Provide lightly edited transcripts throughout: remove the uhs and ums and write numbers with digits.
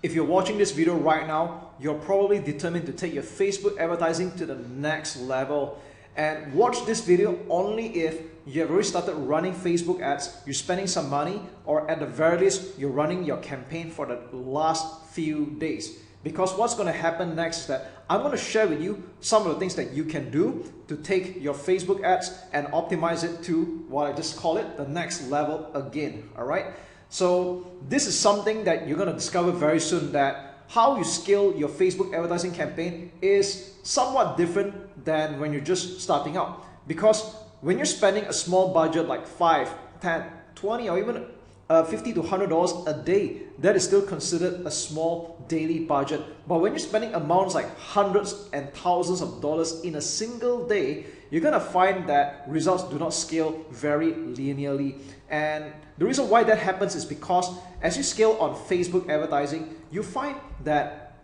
If you're watching this video right now, you're probably determined to take your Facebook advertising to the next level. And watch this video only if you have already started running Facebook ads, you're spending some money, or at the very least, you're running your campaign for the last few days. Because what's going to happen next is that I'm going to share with you some of the things that you can do to take your Facebook ads and optimize it to what I just call it, the next level again. All right. So this is something that you're going to discover very soon, that how you scale your Facebook advertising campaign is somewhat different than when you're just starting out. Because when you're spending a small budget like 5, 10, 20 or even $50 to $100 a day, that is still considered a small daily budget. But when you're spending amounts like hundreds and thousands of dollars in a single day, you're gonna find that results do not scale very linearly. And the reason why that happens is because as you scale on Facebook advertising, you find that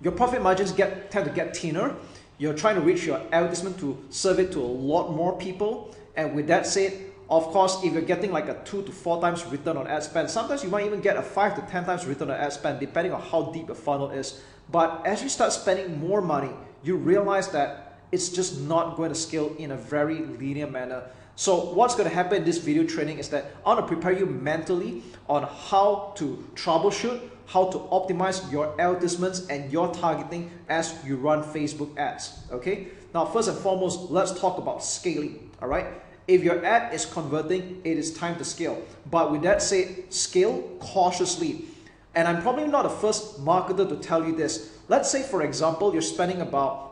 your profit margins tend to get thinner. You're trying to reach your advertisement to serve it to a lot more people. And with that said, of course, if you're getting like a 2 to 4 times return on ad spend, sometimes you might even get a 5 to 10 times return on ad spend, depending on how deep the funnel is. But as you start spending more money, you realize that it's just not going to scale in a very linear manner. So what's going to happen in this video training is that I want to prepare you mentally on how to troubleshoot, how to optimize your advertisements and your targeting as you run Facebook ads. Okay. Now, first and foremost, let's talk about scaling. All right. If your ad is converting, it is time to scale. But with that said, scale cautiously. And I'm probably not the first marketer to tell you this. Let's say, for example, you're spending about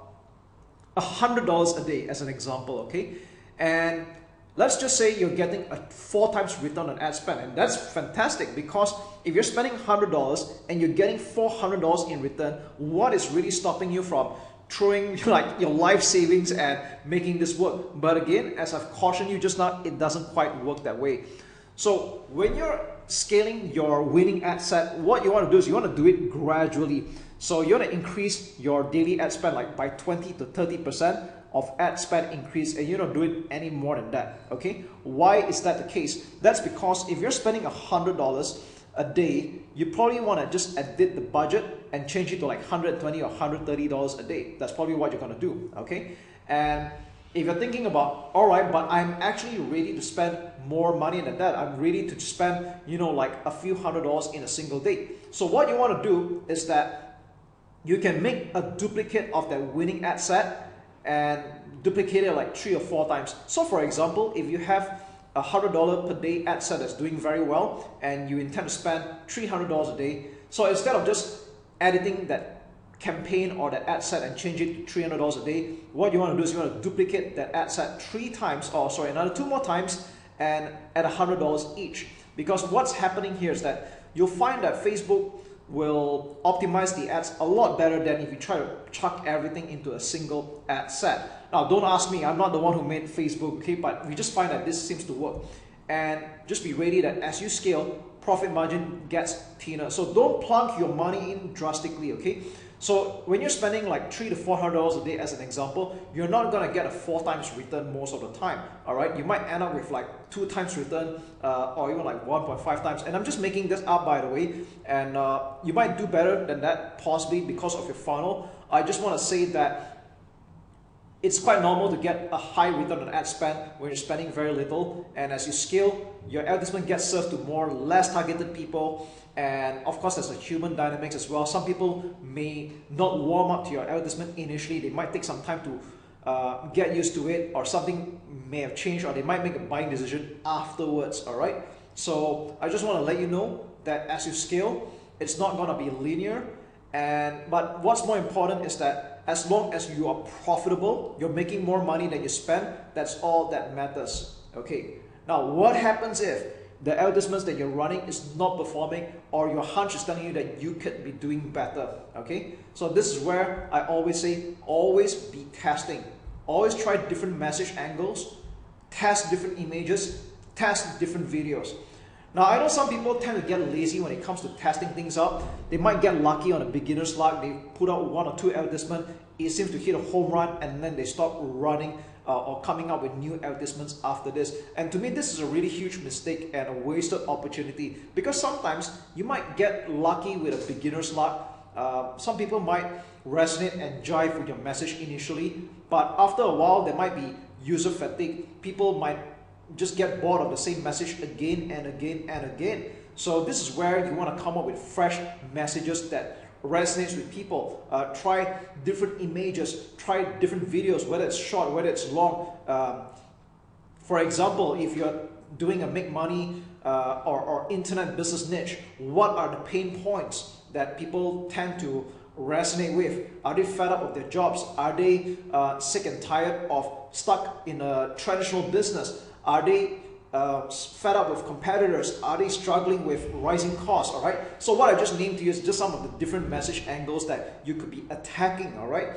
$100 a day as an example, okay? And let's just say you're getting a 4 times return on ad spend. And that's fantastic, because if you're spending $100 and you're getting $400 in return, what is really stopping you from throwing like your life savings and making this work? But again, as I've cautioned you just now, it doesn't quite work that way. So when you're scaling your winning ad set, what you want to do is you want to do it gradually. So you want to increase your daily ad spend like by 20 to 30% of ad spend increase, and you don't do it any more than that. Okay, why is that the case? That's because if you're spending $100 a day, you probably want to just edit the budget and change it to like $120 or $130 a day. That's probably what you're going to do. Okay, and if you're thinking about, all right, but I'm actually ready to spend more money than that, I'm ready to spend, like a few $100s in a single day. So what you want to do is that you can make a duplicate of that winning ad set and duplicate it like 3 or 4 times. So for example, if you have a $100 per day ad set that's doing very well and you intend to spend $300 a day, so instead of just editing that campaign or that ad set and change it to $300 a day, what you want to do is you want to duplicate that ad set 3 times, or sorry, another 2 more times, and at $100 each. Because what's happening here is that you'll find that Facebook will optimize the ads a lot better than if you try to chuck everything into a single ad set. Now, don't ask me, I'm not the one who made Facebook, okay, but we just find that this seems to work. And just be ready that as you scale, profit margin gets thinner. So don't plunk your money in drastically, okay? So when you're spending like $300 to $400 a day as an example, you're not gonna get a 4 times return most of the time, all right? You might end up with like 2 times return or even like 1.5 times. And I'm just making this up, by the way. And you might do better than that possibly because of your funnel. I just wanna say that it's quite normal to get a high return on ad spend when you're spending very little. And as you scale, your advertisement gets served to more less targeted people. And of course, there's a human dynamics as well. Some people may not warm up to your advertisement initially. They might take some time to get used to it, or something may have changed, or they might make a buying decision afterwards, all right? So I just want to let you know that as you scale, it's not going to be linear. But what's more important is that as long as you are profitable, you're making more money than you spend, that's all that matters. Okay. Now, what happens if the advertisements that you're running is not performing, or your hunch is telling you that you could be doing better? Okay. So this is where I always say, always be testing. Always try different message angles, test different images, test different videos. Now, I know some people tend to get lazy when it comes to testing things out. They might get lucky on a beginner's luck. They put out 1 or 2 advertisements. It seems to hit a home run, and then they stop running or coming up with new advertisements after this. And to me, this is a really huge mistake and a wasted opportunity, because sometimes you might get lucky with a beginner's luck. Some people might resonate and jive with your message initially, but after a while there might be user fatigue. People might just get bored of the same message again and again and again. So this is where you want to come up with fresh messages that resonates with people. Try different images, try different videos, whether it's short, whether it's long. For example, if you're doing a make money or internet business niche, what are the pain points that people tend to resonate with? Are they fed up of their jobs? Are they sick and tired of stuck in a traditional business? Are they fed up with competitors? Are they struggling with rising costs? All right. So what I just named to you is just some of the different message angles that you could be attacking. All right.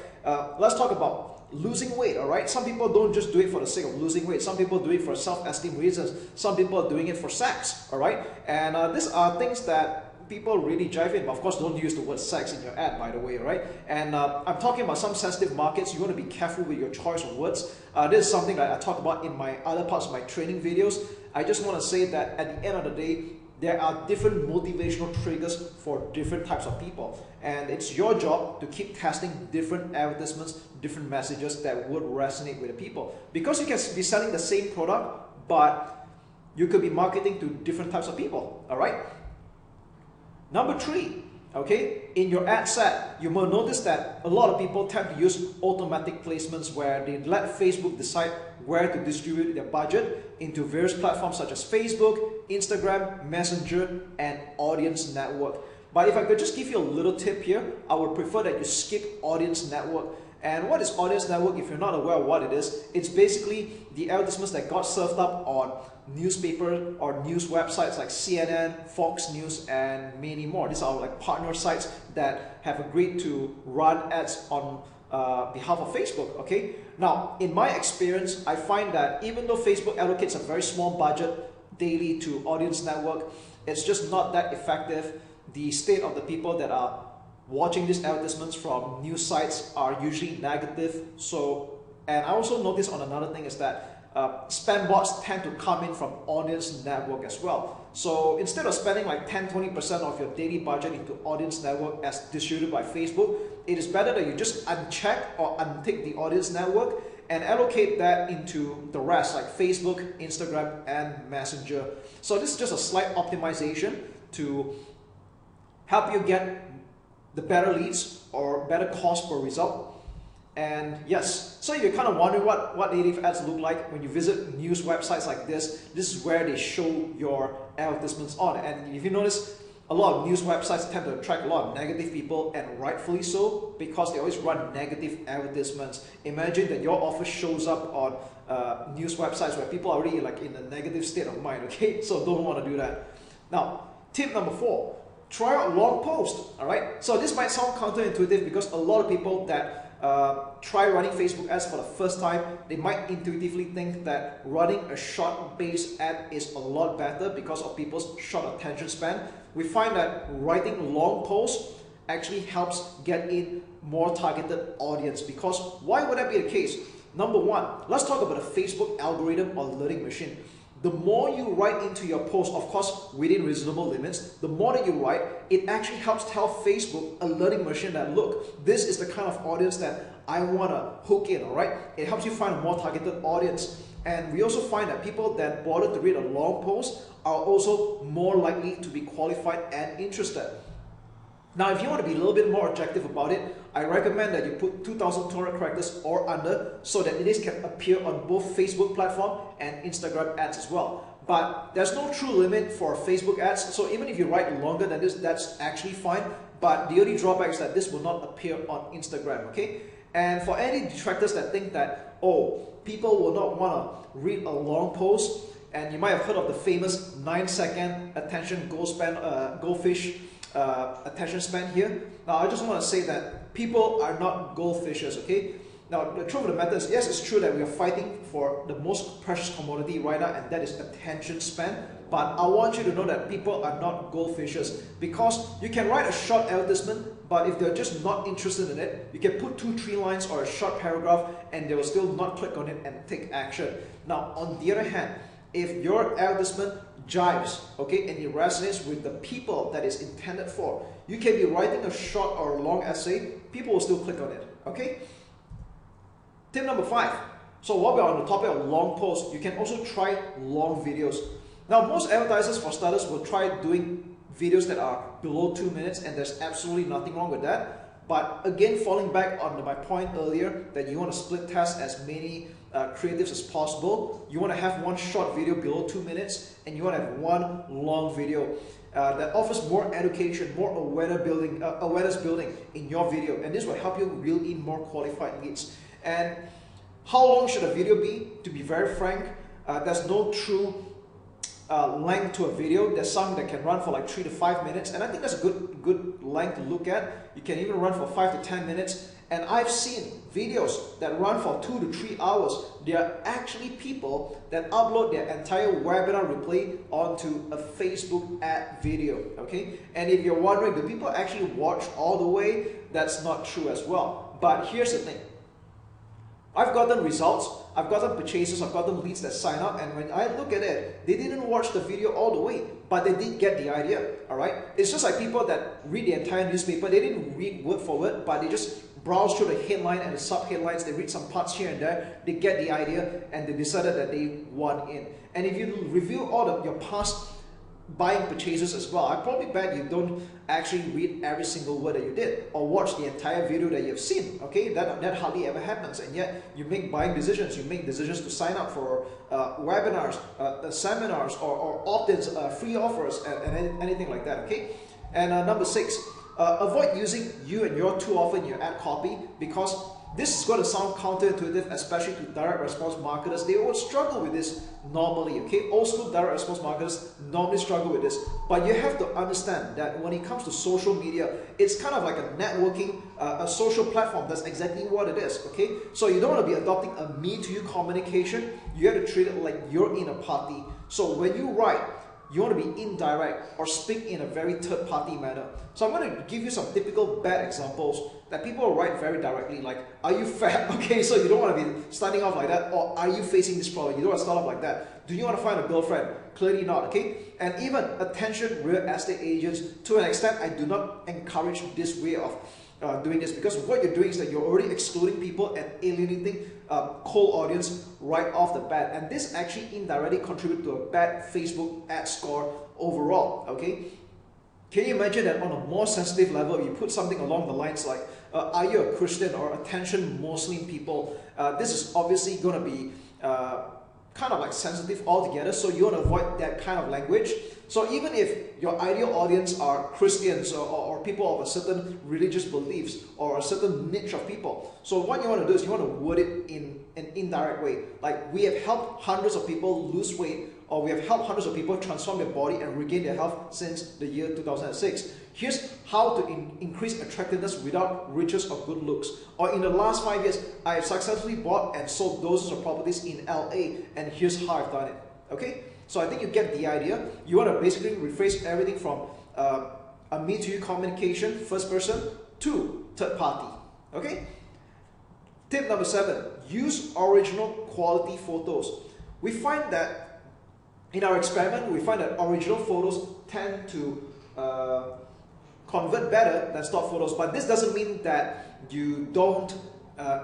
Let's talk about losing weight. All right. Some people don't just do it for the sake of losing weight. Some people do it for self-esteem reasons. Some people are doing it for sex. All right. And these are things that people really jive in. But of course, don't use the word sex in your ad, by the way, right? And I'm talking about some sensitive markets. You want to be careful with your choice of words. This is something that I talk about in my other parts of my training videos. I just want to say that at the end of the day, there are different motivational triggers for different types of people. And it's your job to keep testing different advertisements, different messages that would resonate with the people. Because you can be selling the same product, but you could be marketing to different types of people, all right? Number 3, okay, in your ad set, you will notice that a lot of people tend to use automatic placements where they let Facebook decide where to distribute their budget into various platforms such as Facebook, Instagram, Messenger, and Audience Network. But if I could just give you a little tip here, I would prefer that you skip Audience Network. And what is Audience Network? If you're not aware of what it is, it's basically the advertisements that got served up on newspaper or news websites like CNN, Fox News, and many more. These are like partner sites that have agreed to run ads on behalf of Facebook, okay? Now, in my experience, I find that even though Facebook allocates a very small budget daily to Audience Network, it's just not that effective. The state of the people that are watching these advertisements from news sites are usually negative. So, and I also noticed on another thing is that spam bots tend to come in from Audience Network as well. So instead of spending like 10-20% of your daily budget into Audience Network as distributed by Facebook, it is better that you just uncheck or untick the Audience Network and allocate that into the rest like Facebook, Instagram, and Messenger. So this is just a slight optimization to help you get the better leads or better cost per result. And yes, so if you're kind of wondering what native ads look like when you visit news websites like this is where they show your advertisements on. And if you notice, a lot of news websites tend to attract a lot of negative people, and rightfully so, because they always run negative advertisements. Imagine that your offer shows up on news websites where people are already like in a negative state of mind, okay? So don't want to do that. Now, tip number 4. Try out long post, all right? So this might sound counterintuitive because a lot of people that try running Facebook ads for the first time, they might intuitively think that running a short-based ad is a lot better because of people's short attention span. We find that writing long posts actually helps get in more targeted audience, because why would that be the case? Number 1, let's talk about the Facebook algorithm or learning machine. The more you write into your post, of course within reasonable limits, the more that you write, it actually helps tell Facebook, a learning machine, that look, this is the kind of audience that I want to hook in, all right? It helps you find a more targeted audience. And we also find that people that bother to read a long post are also more likely to be qualified and interested. Now, if you want to be a little bit more objective about it, I recommend that you put 2,200 characters or under so that it can appear on both Facebook platform and Instagram ads as well. But there's no true limit for Facebook ads, so even if you write longer than this, that's actually fine. But the only drawback is that this will not appear on Instagram, okay? And for any detractors that think that, oh, people will not want to read a long post, and you might have heard of the famous 9-second attention goldfish attention span here. Now, I just want to say that people are not goldfishes, okay? Now, the truth of the matter is, yes, it's true that we are fighting for the most precious commodity right now, and that is attention span. but I want you to know that people are not goldfishes, because you can write a short advertisement, but if they're just not interested in it, you can put 2-3 lines or a short paragraph and they will still not click on it and take action. Now, on the other hand, if your advertisement jives, okay, and it resonates with the people that it's intended for, you can be writing a short or a long essay, people will still click on it, okay? Tip number 5. So while we're on the topic of long posts, you can also try long videos. Now, most advertisers, for starters, will try doing videos that are below 2 minutes, and there's absolutely nothing wrong with that. But again, falling back on my point earlier that you want to split test as many creatives as possible, you want to have one short video below 2 minutes, and you want to have one long video that offers more education, more awareness building in your video, and this will help you reel in more qualified leads. And how long should a video be? To be very frank, there's no true length to a video. There's some that can run for like 3 to 5 minutes, and I think that's a good length to look at. You can even run for 5 to 10 minutes, and I've seen videos that run for 2 to 3 hours. There are actually people that upload their entire webinar replay onto a Facebook ad video, okay? And if you're wondering, do people actually watch all the way? That's not true as well. But here's the thing. I've gotten results, I've gotten purchases, I've gotten leads that sign up, and when I look at it, they didn't watch the video all the way, but they did get the idea, alright? It's just like people that read the entire newspaper, they didn't read word for word, but they just browse through the headline and the sub-headlines, they read some parts here and there, they get the idea, and they decided that they want in. And if you review all of your past buying purchases as well, I probably bet you don't actually read every single word that you did or watch the entire video that you've seen, okay? That hardly ever happens, and yet you make buying decisions, you make decisions to sign up for webinars, seminars, or opt-ins, free offers, and anything like that, okay? And number 6, avoid using you and your too often in your ad copy, because this is going to sound counterintuitive, especially to direct response marketers. They will struggle with this normally, okay? Old school direct response marketers normally struggle with this. But you have to understand that when it comes to social media, it's kind of like a networking, a social platform. That's exactly what it is, okay? So you don't want to be adopting a me-to-you communication. You have to treat it like you're in a party. So when you write, you want to be indirect or speak in a very third-party manner. So I'm going to give you some typical bad examples that people write very directly, like, are you fat? Okay, so you don't want to be starting off like that. Or are you facing this problem? You don't want to start off like that. Do you want to find a girlfriend? Clearly not, okay? And even attention real estate agents, to an extent, I do not encourage this way of doing this, because what you're doing is that you're already excluding people and alienating cold audience right off the bat, and this actually indirectly contributes to a bad Facebook ad score overall, okay? Can you imagine that on a more sensitive level, you put something along the lines like, are you a Christian, or attention Muslim people? This is obviously going to be kind of like sensitive altogether, so you want to avoid that kind of language. So even if your ideal audience are Christians or people of a certain religious beliefs or a certain niche of people, so what you want to do is you want to word it in an indirect way. Like, we have helped hundreds of people lose weight, or we have helped hundreds of people transform their body and regain their health since the year 2006. Here's how to increase attractiveness without riches or good looks. Or in the last 5 years, I have successfully bought and sold dozens of properties in LA, and here's how I've done it. Okay? So I think you get the idea. You want to basically rephrase everything from a me-to-you communication, first person, to third party. Okay? Tip number 7, use original quality photos. We find that in our experiment, we find that original photos tend to convert better than stock photos, but this doesn't mean that you don't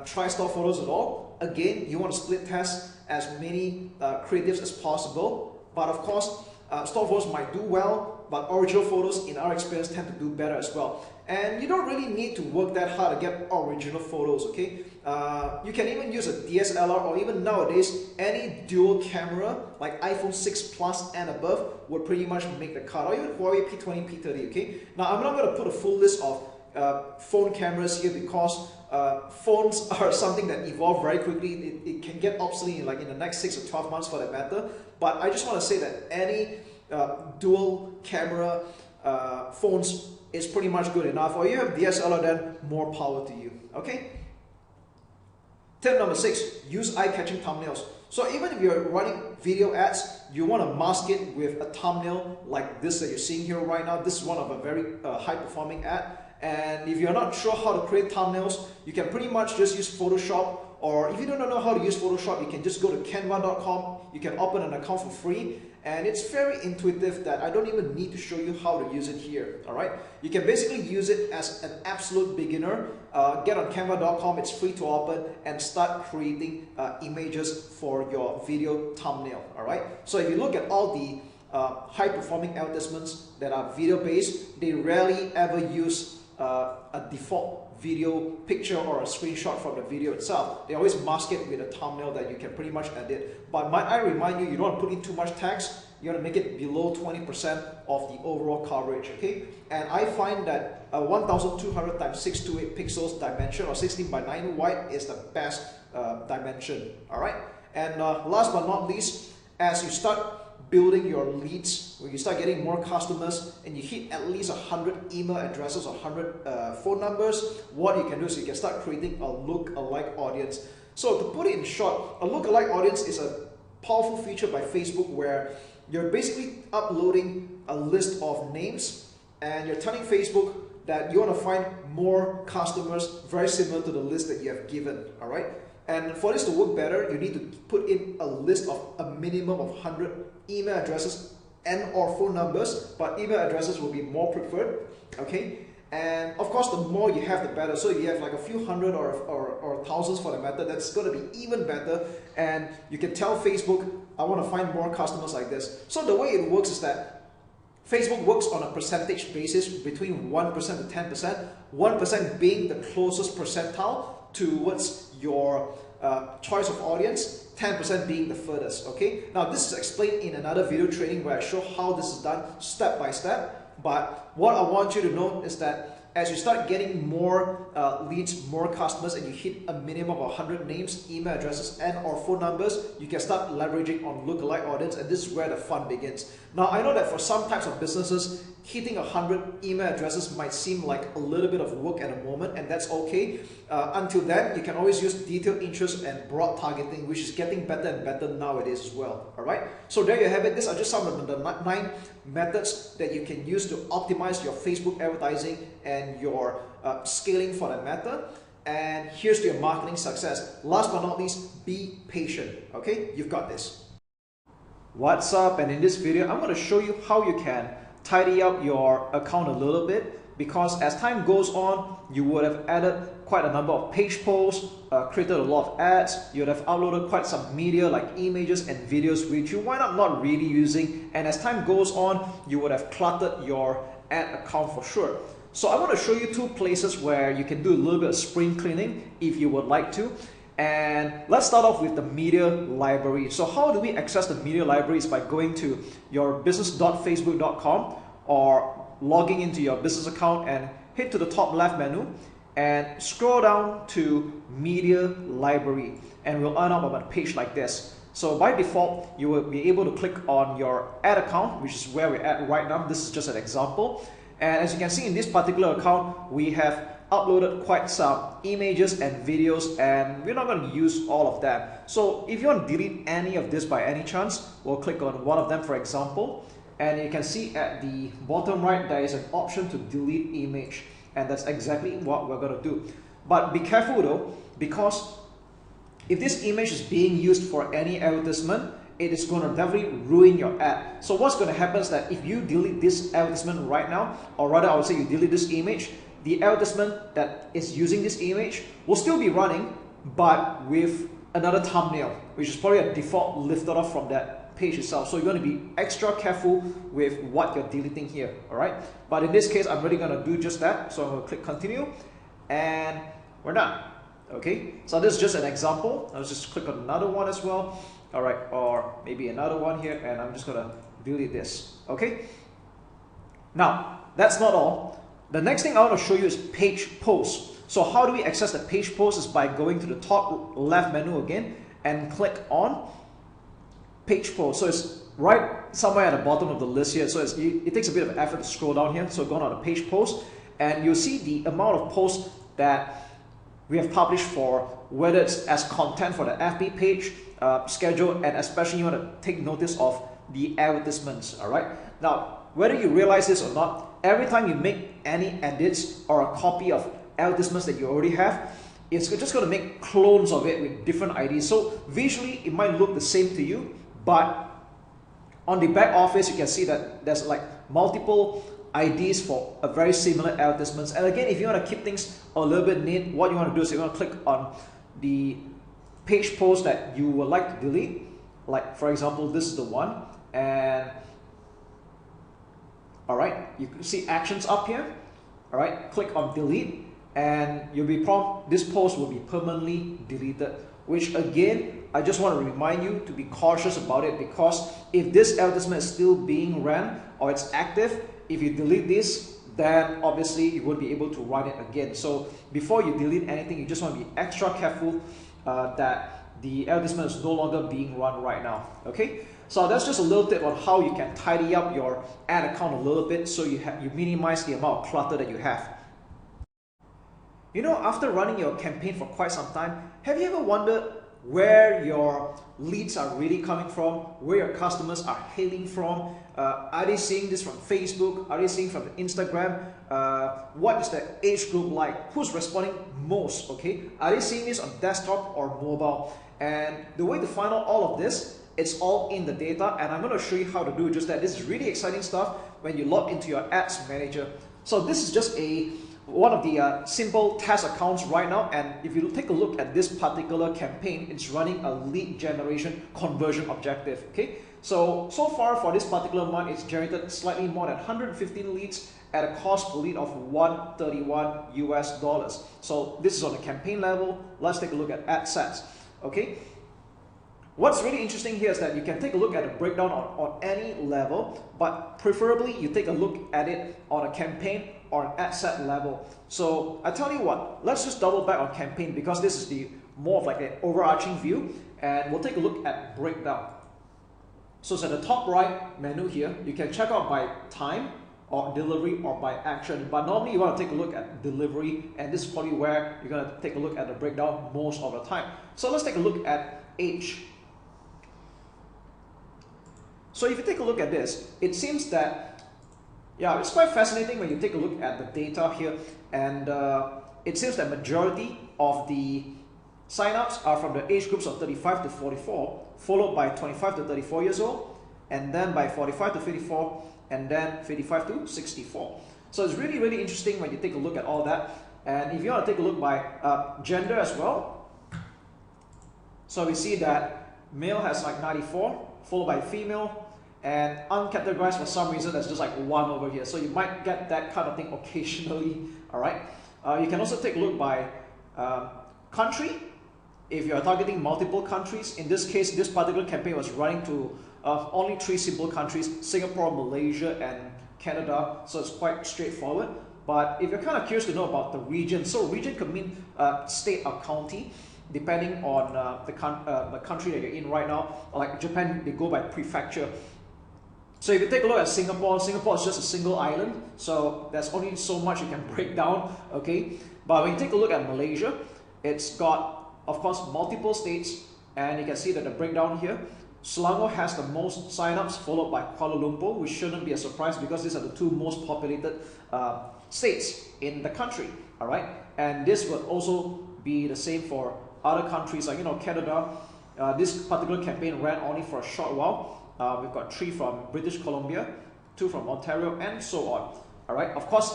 try stock photos at all. Again, you want to split test as many creatives as possible, but of course, stock photos might do well, but original photos, in our experience, tend to do better as well. And you don't really need to work that hard to get original photos, okay? You can even use a DSLR, or even nowadays, any dual camera, like iPhone 6 Plus and above, would pretty much make the cut, or even Huawei P20, P30, okay? Now, I'm not going to put a full list of phone cameras here, because phones are something that evolve very quickly. It can get obsolete in the next 6 or 12 months for that matter. But I just want to say that any dual camera phones is pretty much good enough. Or you have DSLR, then more power to you. Okay? Tip number 6, use eye-catching thumbnails. So even if you're running video ads, you want to mask it with a thumbnail like this that you're seeing here right now. This is one of a very high performing ad. And if you're not sure how to create thumbnails, you can pretty much just use Photoshop, or if you don't know how to use Photoshop, you can just go to canva.com. You can open an account for free, and it's very intuitive that I don't even need to show you how to use it here. All right, you can basically use it as an absolute beginner. Get on canva.com, it's free to open, and start creating images for your video thumbnail. All right, so if you look at all the high performing advertisements that are video based, they rarely ever use a default video picture or a screenshot from the video itself. They always mask it with a thumbnail that you can pretty much edit. But might I remind you, you don't want to put in too much text. You want to make it below 20% of the overall coverage, okay? And I find that a 1200 times 628 pixels dimension, or 16 by 9 wide, is the best dimension, all right? And last but not least, as you start building your leads, when you start getting more customers and you hit at least 100 email addresses or 100 phone numbers, what you can do is you can start creating a look-alike audience. So to put it in short, a look-alike audience is a powerful feature by Facebook where you're basically uploading a list of names and you're telling Facebook that you want to find more customers very similar to the list that you have given, all right? And for this to work better, you need to put in a list of a minimum of 100 email addresses and or phone numbers, but email addresses will be more preferred, okay? And of course, the more you have, the better. So if you have like a few hundred or thousands for the matter, that's going to be even better. And you can tell Facebook, I want to find more customers like this. So the way it works is that Facebook works on a percentage basis between 1% to 10%, 1% being the closest percentile towards your choice of audience, 10% being the furthest, okay? Now this is explained in another video training where I show how this is done step by step, but what I want you to know is that as you start getting more leads, more customers, and you hit a minimum of 100 names, email addresses, and or phone numbers, you can start leveraging on lookalike audience, and this is where the fun begins. Now, I know that for some types of businesses, hitting 100 email addresses might seem like a little bit of work at the moment, and that's okay. Until then, you can always use detailed interest and broad targeting, which is getting better and better nowadays as well. All right. So there you have it. These are just some of the 9 methods that you can use to optimize your Facebook advertising and your scaling for that matter. And here's to your marketing success. Last but not least, be patient. Okay, you've got this. What's up? And in this video, I'm going to show you how you can tidy up your account a little bit, because as time goes on, you would have added quite a number of page posts, created a lot of ads, you would have uploaded quite some media like images and videos which you wind up not really using, and as time goes on, you would have cluttered your ad account for sure. So I want to show you 2 places where you can do a little bit of spring cleaning if you would like to. And let's start off with the media library. So how do we access the media library? Is by going to your business.facebook.com or logging into your business account and hit to the top left menu and scroll down to media library, and we'll end up on a page like this. So by default, you will be able to click on your ad account, which is where we're at right now. This is just an example. And as you can see in this particular account, we have uploaded quite some images and videos, and we're not going to use all of them. So if you want to delete any of this by any chance, we'll click on one of them, for example, and you can see at the bottom right there is an option to delete image, and that's exactly what we're going to do. But be careful though, because if this image is being used for any advertisement, it is going to definitely ruin your ad. So what's going to happen is that if you delete this advertisement right now, or rather I would say you delete this image, the advertisement that is using this image will still be running, but with another thumbnail, which is probably a default lifted off from that page itself. So you're going to be extra careful with what you're deleting here, all right? But in this case, I'm really going to do just that. So I'm going to click continue, and we're done. Okay, so this is just an example. I'll just click on another one as well. All right, or maybe another one here, and I'm just going to delete this. Okay, now that's not all. The next thing I want to show you is page posts. So how do we access the page posts? Is by going to the top left menu again and click on page posts. So it's right somewhere at the bottom of the list here. So it takes a bit of effort to scroll down here. So go on to page posts, and you'll see the amount of posts that we have published for, whether it's as content for the FB page schedule, and especially you want to take notice of the advertisements. All right. Now, whether you realize this or not, every time you make any edits or a copy of advertisements that you already have, it's just going to make clones of it with different IDs. So visually, it might look the same to you, but on the back office, you can see that there's like multiple IDs for a very similar advertisements. And again, if you want to keep things a little bit neat, what you want to do is you want to click on the page post that you would like to delete. Like for example, this is the one, and all right, you can see actions up here. All right, click on delete, and you'll be prompt. This post will be permanently deleted. Which again, I just want to remind you to be cautious about it, because if this advertisement is still being ran or it's active, if you delete this, then obviously you won't be able to run it again. So before you delete anything, you just want to be extra careful that the advertisement is no longer being run right now. Okay, so that's just a little tip on how you can tidy up your ad account a little bit, so you minimize the amount of clutter that you have. You know, after running your campaign for quite some time, have you ever wondered where your leads are really coming from, where your customers are hailing from? Are they seeing this from Facebook? Are they seeing from Instagram? What is the age group like? Who's responding most? Okay, are they seeing this on desktop or mobile? And the way to find out all of this, it's all in the data, and I'm going to show you how to do just that. This is really exciting stuff when you log into your ads manager. So this is just one of the simple test accounts right now, and if you take a look at this particular campaign, it's running a lead generation conversion objective. Okay, so far for this particular month, it's generated slightly more than 115 leads at a cost per lead of $131 US. So this is on the campaign level. Let's take a look at ad sets. Okay, what's really interesting here is that you can take a look at a breakdown on any level, but preferably you take a look at it on a campaign or an ad set level. So I tell you what, let's just double back on campaign, because this is the more of like an overarching view, and we'll take a look at breakdown. So it's at the top right menu here. You can check out by time or delivery or by action, but normally you want to take a look at delivery, and this is probably where you're going to take a look at the breakdown most of the time. So let's take a look at age. So if you take a look at this, it seems that, yeah, it's quite fascinating when you take a look at the data here, and it seems that majority of the signups are from the age groups of 35 to 44, followed by 25 to 34 years old, and then by 45 to 54, and then 55 to 64. So it's really, really interesting when you take a look at all that. And if you want to take a look by gender as well, so we see that male has like 94, followed by female, and uncategorized for some reason there's just like 1 over here. So you might get that kind of thing occasionally. All right. You can also take a look by country. If you are targeting multiple countries, in this case, this particular campaign was running to only 3 simple countries: Singapore, Malaysia, and Canada. So it's quite straightforward. But if you're kind of curious to know about the region, so region could mean state or county, depending on the country that you're in right now. Like Japan, they go by prefecture. So if you take a look at Singapore, Singapore is just a single island, so there's only so much you can break down, okay? But when you take a look at Malaysia, it's got, of course, multiple states, and you can see that the breakdown here, Selangor has the most signups, followed by Kuala Lumpur, which shouldn't be a surprise because these are the 2 most populated states in the country, all right? And this would also be the same for other countries like, you know, Canada. This particular campaign ran only for a short while. We've got 3 from British Columbia, 2 from Ontario, and so on. All right. Of course,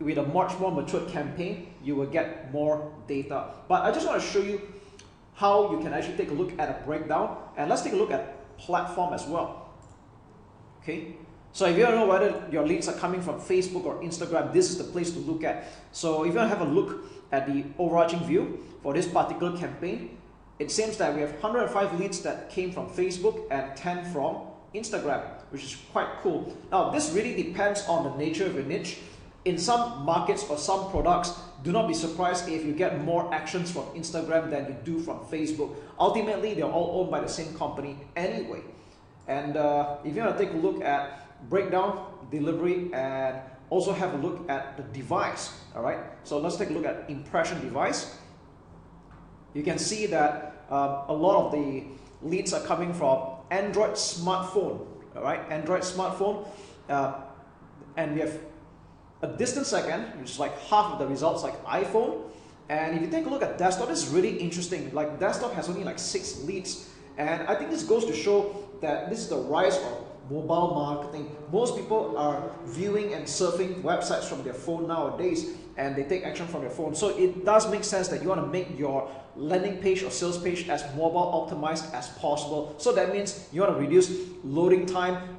with a much more matured campaign, you will get more data. But I just want to show you how you can actually take a look at a breakdown, and let's take a look at platform as well. Okay. So if you don't know whether your leads are coming from Facebook or Instagram, this is the place to look at. So if you want to have a look at the overarching view for this particular campaign, it seems that we have 105 leads that came from Facebook and 10 from Instagram, which is quite cool. Now, this really depends on the nature of your niche. In some markets or some products, do not be surprised if you get more actions from Instagram than you do from Facebook. Ultimately, they're all owned by the same company anyway. And if you want to take a look at breakdown, delivery, and also have a look at the device, all right? So let's take a look at impression device. You can see that a lot of the leads are coming from Android smartphone, all right, Android smartphone, and we have a distant second, which is like half of the results like iPhone. And if you take a look at desktop, this is really interesting. Like desktop has only like 6 leads, and I think this goes to show that this is the rise of mobile marketing. Most people are viewing and surfing websites from their phone nowadays, and they take action from their phone. So it does make sense that you want to make your landing page or sales page as mobile optimized as possible. So that means you want to reduce loading time,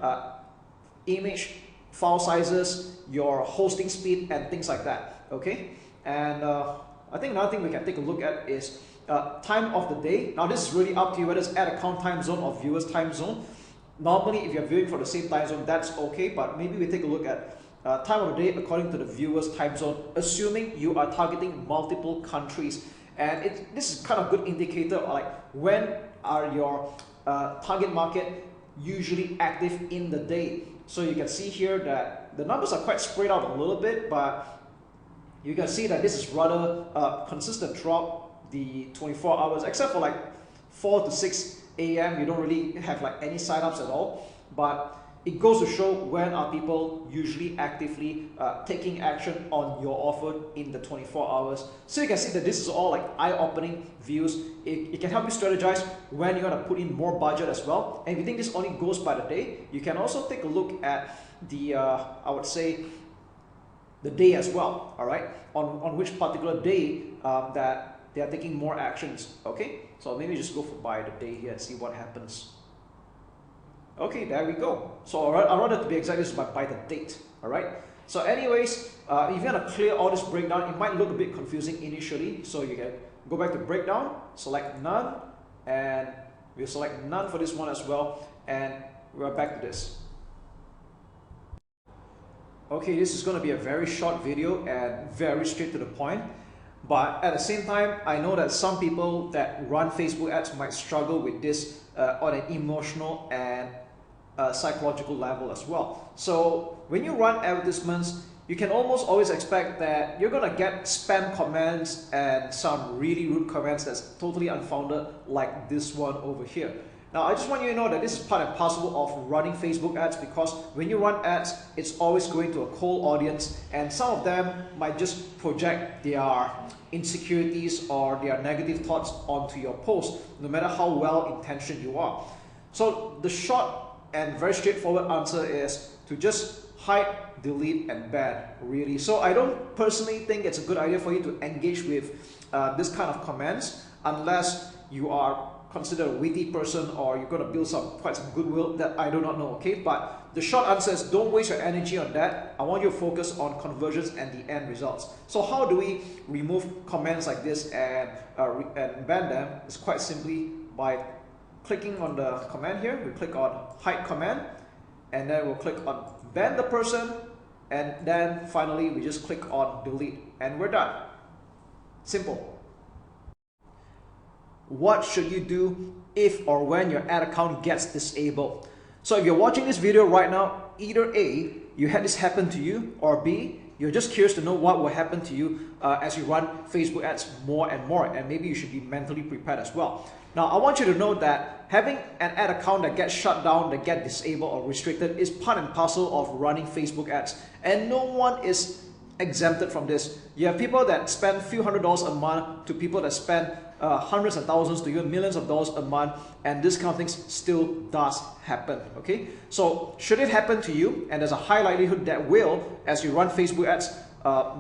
image file sizes, your hosting speed, and things like that. Okay, and I think another thing we can take a look at is time of the day. Now this is really up to you whether it's ad account time zone or viewers time zone. Normally, if you're viewing for the same time zone, that's okay, but maybe we take a look at time of the day according to the viewers time zone, assuming you are targeting multiple countries. And this is kind of good indicator of like when are your target market usually active in the day. So you can see here that the numbers are quite spread out a little bit, but you can see that this is rather consistent throughout the 24 hours, except for like 4 to 6 a.m. you don't really have like any signups at all. But it goes to show when are people usually actively taking action on your offer in the 24 hours. So you can see that this is all like eye-opening views. It can help you strategize when you want to put in more budget as well. And if you think this only goes by the day, you can also take a look at the I would say the day as well, all right, on which particular day that they are taking more actions. Okay, so maybe just go for by the day here and see what happens. Okay, there we go. So I'd rather to be exact, this is by the date. All right. So anyways, if you want to clear all this breakdown, it might look a bit confusing initially. So you can go back to breakdown, select none, and we'll select none for this one as well. And we're back to this. Okay, this is going to be a very short video and very straight to the point. But at the same time, I know that some people that run Facebook ads might struggle with this on an emotional and psychological level as well. So when you run advertisements, you can almost always expect that you're gonna get spam comments and some really rude comments that's totally unfounded, like this one over here. Now I just want you to know that this is part and parcel of running Facebook ads, because when you run ads, it's always going to a cold audience, and some of them might just project their insecurities or their negative thoughts onto your post, no matter how well intentioned you are. So the short and very straightforward answer is to just hide, delete, and ban, really. So I don't personally think it's a good idea for you to engage with this kind of comments unless you are considered a witty person or you're going to build quite some goodwill, that I do not know, okay? But the short answer is don't waste your energy on that. I want you to focus on conversions and the end results. So how do we remove comments like this and ban them? It's quite simply by clicking on the command here. We click on hide command, and then we'll click on ban the person, and then finally we just click on delete, and we're done. Simple. What should you do if or when your ad account gets disabled? So if you're watching this video right now, either A, you had this happen to you, or B, you're just curious to know what will happen to you as you run Facebook ads more and more, and maybe you should be mentally prepared as well. Now, I want you to know that having an ad account that gets shut down, that gets disabled or restricted is part and parcel of running Facebook ads, and no one is exempted from this. You have people that spend a few $100s a month to people that spend hundreds of thousands to even millions of dollars a month, and this kind of things still does happen, okay? So should it happen to you, and there's a high likelihood that will as you run Facebook ads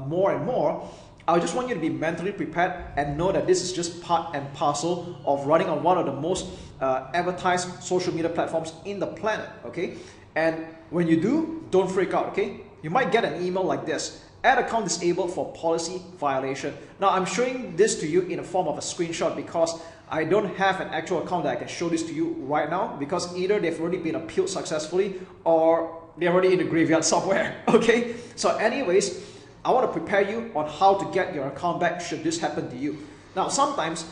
more and more, I just want you to be mentally prepared and know that this is just part and parcel of running on one of the most advertised social media platforms in the planet, okay? And when you do, don't freak out, okay? You might get an email like this: ad account disabled for policy violation. Now I'm showing this to you in a form of a screenshot because I don't have an actual account that I can show this to you right now, because either they've already been appealed successfully or they're already in the graveyard somewhere, okay? So anyways, I want to prepare you on how to get your account back should this happen to you. Now sometimes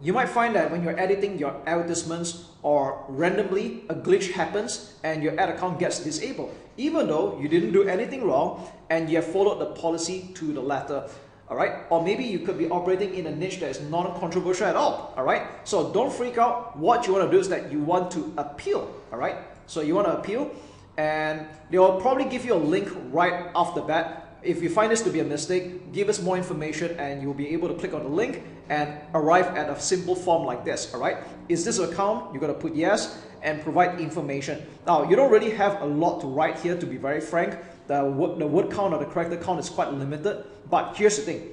you might find that when you're editing your advertisements or randomly a glitch happens and your ad account gets disabled, even though you didn't do anything wrong and you have followed the policy to the letter. all right? Or maybe you could be operating in a niche that is non-controversial at all, all right? So don't freak out. What you want to do is that you want to appeal, all right? So you want to appeal, and they'll probably give you a link right off the bat. If you find this to be a mistake, give us more information and you'll be able to click on the link and arrive at a simple form like this, all right? Is this an account? You're going to put yes and provide information. Now, you don't really have a lot to write here, to be very frank. The word count or the character count is quite limited, but here's the thing.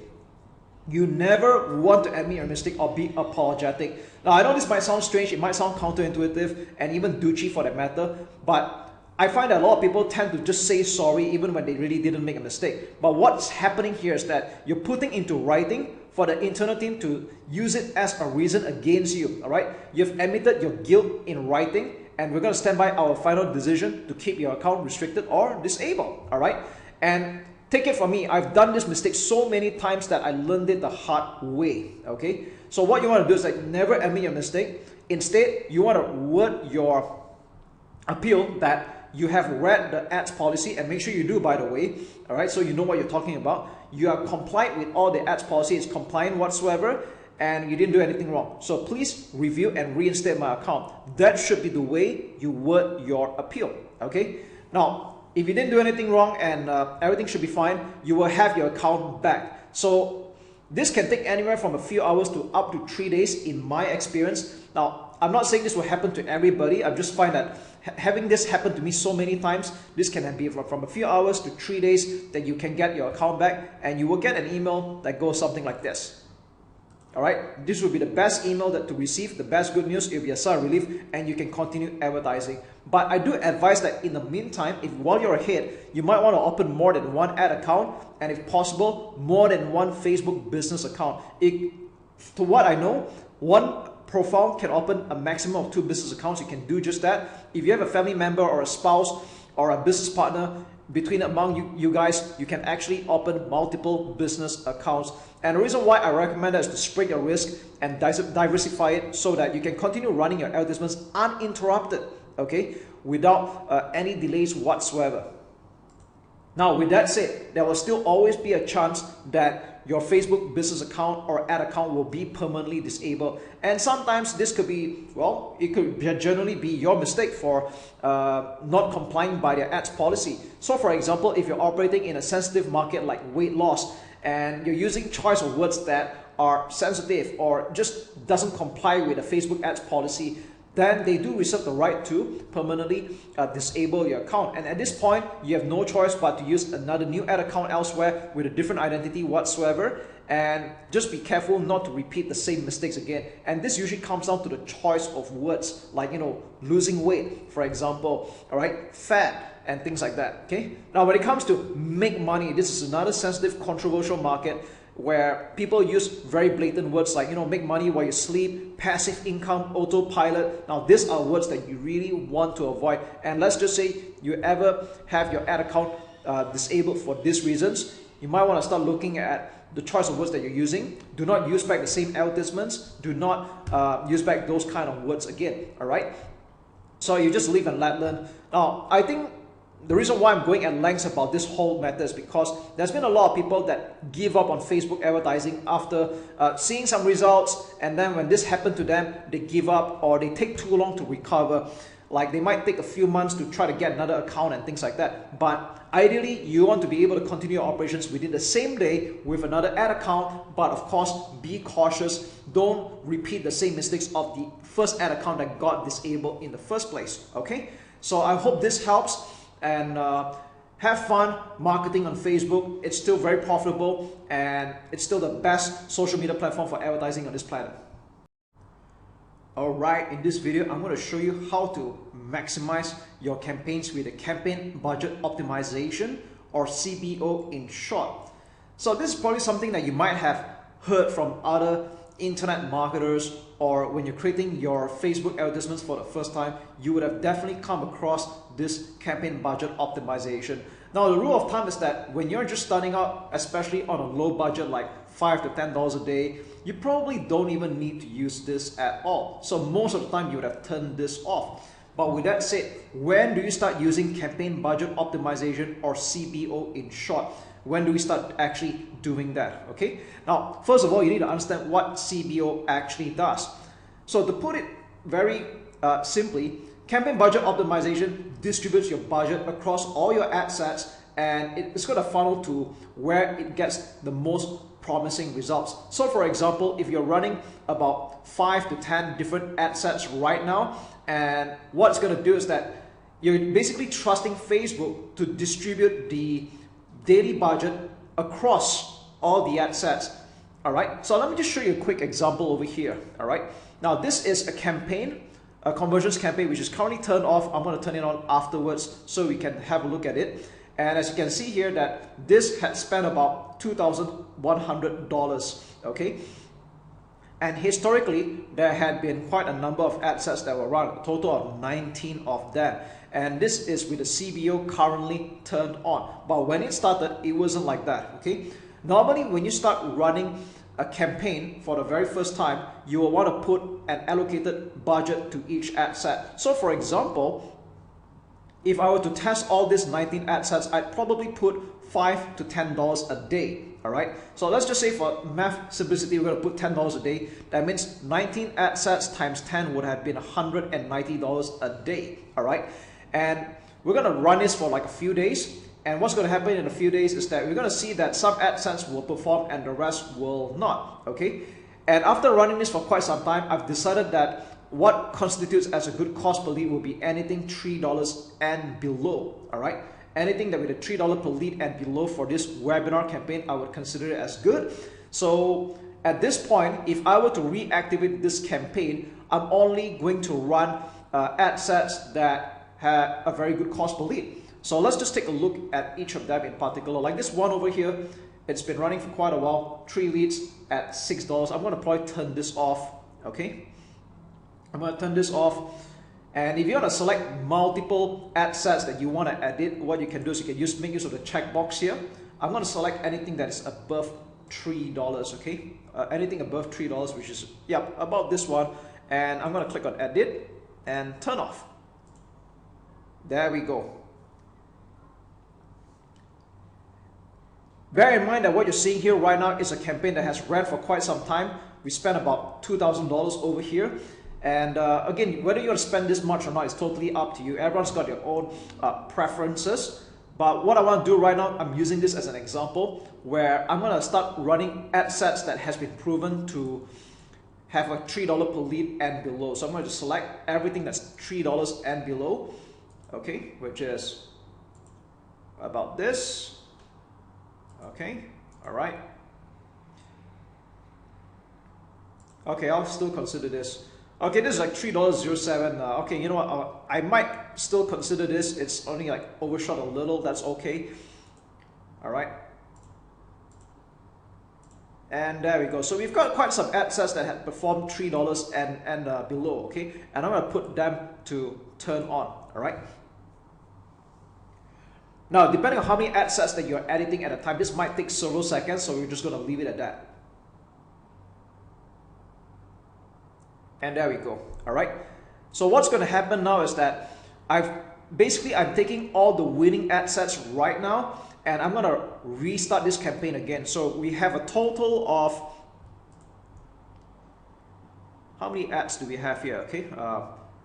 You never want to admit your mistake or be apologetic. Now, I know this might sound strange, it might sound counterintuitive and even douchey for that matter, but I find that a lot of people tend to just say sorry even when they really didn't make a mistake. But what's happening here is that you're putting into writing for the internal team to use it as a reason against you, all right? You've admitted your guilt in writing, and we're going to stand by our final decision to keep your account restricted or disabled, all right? And take it from me, I've done this mistake so many times that I learned it the hard way, okay? So what you want to do is like never admit your mistake. Instead, you want to word your appeal that you have read the ads policy, and make sure you do, by the way, all right, so you know what you're talking about. You are compliant with all the ads policy, it's compliant whatsoever, and you didn't do anything wrong. So please review and reinstate my account. That should be the way you word your appeal, okay? Now, if you didn't do anything wrong and everything should be fine, you will have your account back. So this can take anywhere from a few hours to up to 3 days in my experience. Now, I'm not saying this will happen to everybody. I just find that having this happen to me so many times, this can be from a few hours to 3 days that you can get your account back, and you will get an email that goes something like this. All right, this will be the best email to receive, the best good news. It will be a sigh of relief, and you can continue advertising. But I do advise that in the meantime, if while you're ahead, you might want to open more than one ad account, and if possible, more than one Facebook business account. To what I know, one profile can open a maximum of 2 business accounts. You can do just that. If you have a family member or a spouse or a business partner, among you guys, you can actually open multiple business accounts. And the reason why I recommend that is to spread your risk and diversify it so that you can continue running your advertisements uninterrupted, okay, without any delays whatsoever. Now, with that said, there will still always be a chance that your Facebook business account or ad account will be permanently disabled. And sometimes this could be, well, it could generally be your mistake for not complying by their ads policy. So for example, if you're operating in a sensitive market like weight loss, and you're using choice of words that are sensitive or just doesn't comply with the Facebook ads policy, then they do reserve the right to permanently disable your account. And at this point, you have no choice but to use another new ad account elsewhere with a different identity whatsoever. And just be careful not to repeat the same mistakes again. And this usually comes down to the choice of words, like, losing weight, for example, all right, fat, and things like that, okay? Now, when it comes to make money, this is another sensitive, controversial market where people use very blatant words like, make money while you sleep, passive income, autopilot. Now, these are words that you really want to avoid. And let's just say you ever have your ad account disabled for these reasons, you might want to start looking at the choice of words that you're using. Do not use back the same advertisements. Do not use back those kind of words again, all right? So you just live and let learn. Now, I think the reason why I'm going at lengths about this whole matter is because there's been a lot of people that give up on Facebook advertising after seeing some results, and then when this happened to them, they give up or they take too long to recover. Like they might take a few months to try to get another account and things like that. But ideally, you want to be able to continue your operations within the same day with another ad account. But of course, be cautious. Don't repeat the same mistakes of the first ad account that got disabled in the first place. Okay? So I hope this helps. And have fun marketing on Facebook. It's still very profitable, and it's still the best social media platform for advertising on this planet. Alright, in this video, I'm going to show you how to maximize your campaigns with a campaign budget optimization, or CBO in short. So this is probably something that you might have heard from other internet marketers, or when you're creating your Facebook advertisements for the first time, you would have definitely come across this campaign budget optimization. Now, the rule of thumb is that when you're just starting out, especially on a low budget like $5 to $10 a day, you probably don't even need to use this at all. So most of the time you would have turned this off. But with that said, when do you start using campaign budget optimization, or CBO in short? When do we start actually doing that? Okay. Now, first of all, you need to understand what CBO actually does. So to put it very simply, campaign budget optimization distributes your budget across all your ad sets, and it's going to funnel to where it gets the most promising results. So for example, if you're running about 5 to 10 different ad sets right now, and what it's going to do is that you're basically trusting Facebook to distribute the daily budget across all the ad sets. All right, so let me just show you a quick example over here. All right, now this is a campaign, a conversions campaign, which is currently turned off. I'm going to turn it on afterwards so we can have a look at it. And as you can see here, that this had spent about $2,100, okay? And historically, there had been quite a number of ad sets that were run, a total of 19 of them. And this is with the CBO currently turned on. But when it started, it wasn't like that, okay? Normally, when you start running a campaign for the very first time, you will want to put an allocated budget to each ad set. So for example, if I were to test all these 19 ad sets, I'd probably put $5 to $10 a day. All right. So let's just say for math simplicity, we're going to put $10 a day. That means 19 ad sets times 10 would have been $190 a day. All right. And we're going to run this for like a few days. And what's going to happen in a few days is that we're going to see that some ad sets will perform and the rest will not. Okay. And after running this for quite some time, I've decided that what constitutes as a good cost per lead will be anything $3 and below. All right, anything that with a $3 per lead and below for this webinar campaign, I would consider it as good. So at this point, if I were to reactivate this campaign, I'm only going to run ad sets that have a very good cost per lead. So let's just take a look at each of them in particular. Like this one over here, it's been running for quite a while, 3 leads at $6. I'm going to probably turn this off. Okay, I'm going to turn this off. And if you want to select multiple ad sets that you want to edit, what you can do is you can make use of the checkbox here. I'm going to select anything that is above $3, okay? Anything above $3, which is, yeah, about this one. And I'm going to click on edit and turn off. There we go. Bear in mind that what you're seeing here right now is a campaign that has ran for quite some time. We spent about $2,000 over here. And again, whether you want to spend this much or not is totally up to you. Everyone's got their own preferences. But what I want to do right now, I'm using this as an example where I'm going to start running ad sets that has been proven to have a $3 per lead and below. So I'm going to select everything that's $3 and below, okay, which is about this. Okay, all right. Okay, I'll still consider this. Okay, this is like $3.07. Okay, you know what? I might still consider this. It's only like overshot a little. That's okay. All right. And there we go. So we've got quite some ad sets that have performed $3 and below. Okay, and I'm going to put them to turn on. All right. Now, depending on how many ad sets that you're editing at a time, this might take several seconds. So we're just going to leave it at that. And there we go. All right. So what's going to happen now is that I'm taking all the winning ad sets right now, and I'm going to restart this campaign again. So we have a total of, how many ads do we have here? Okay.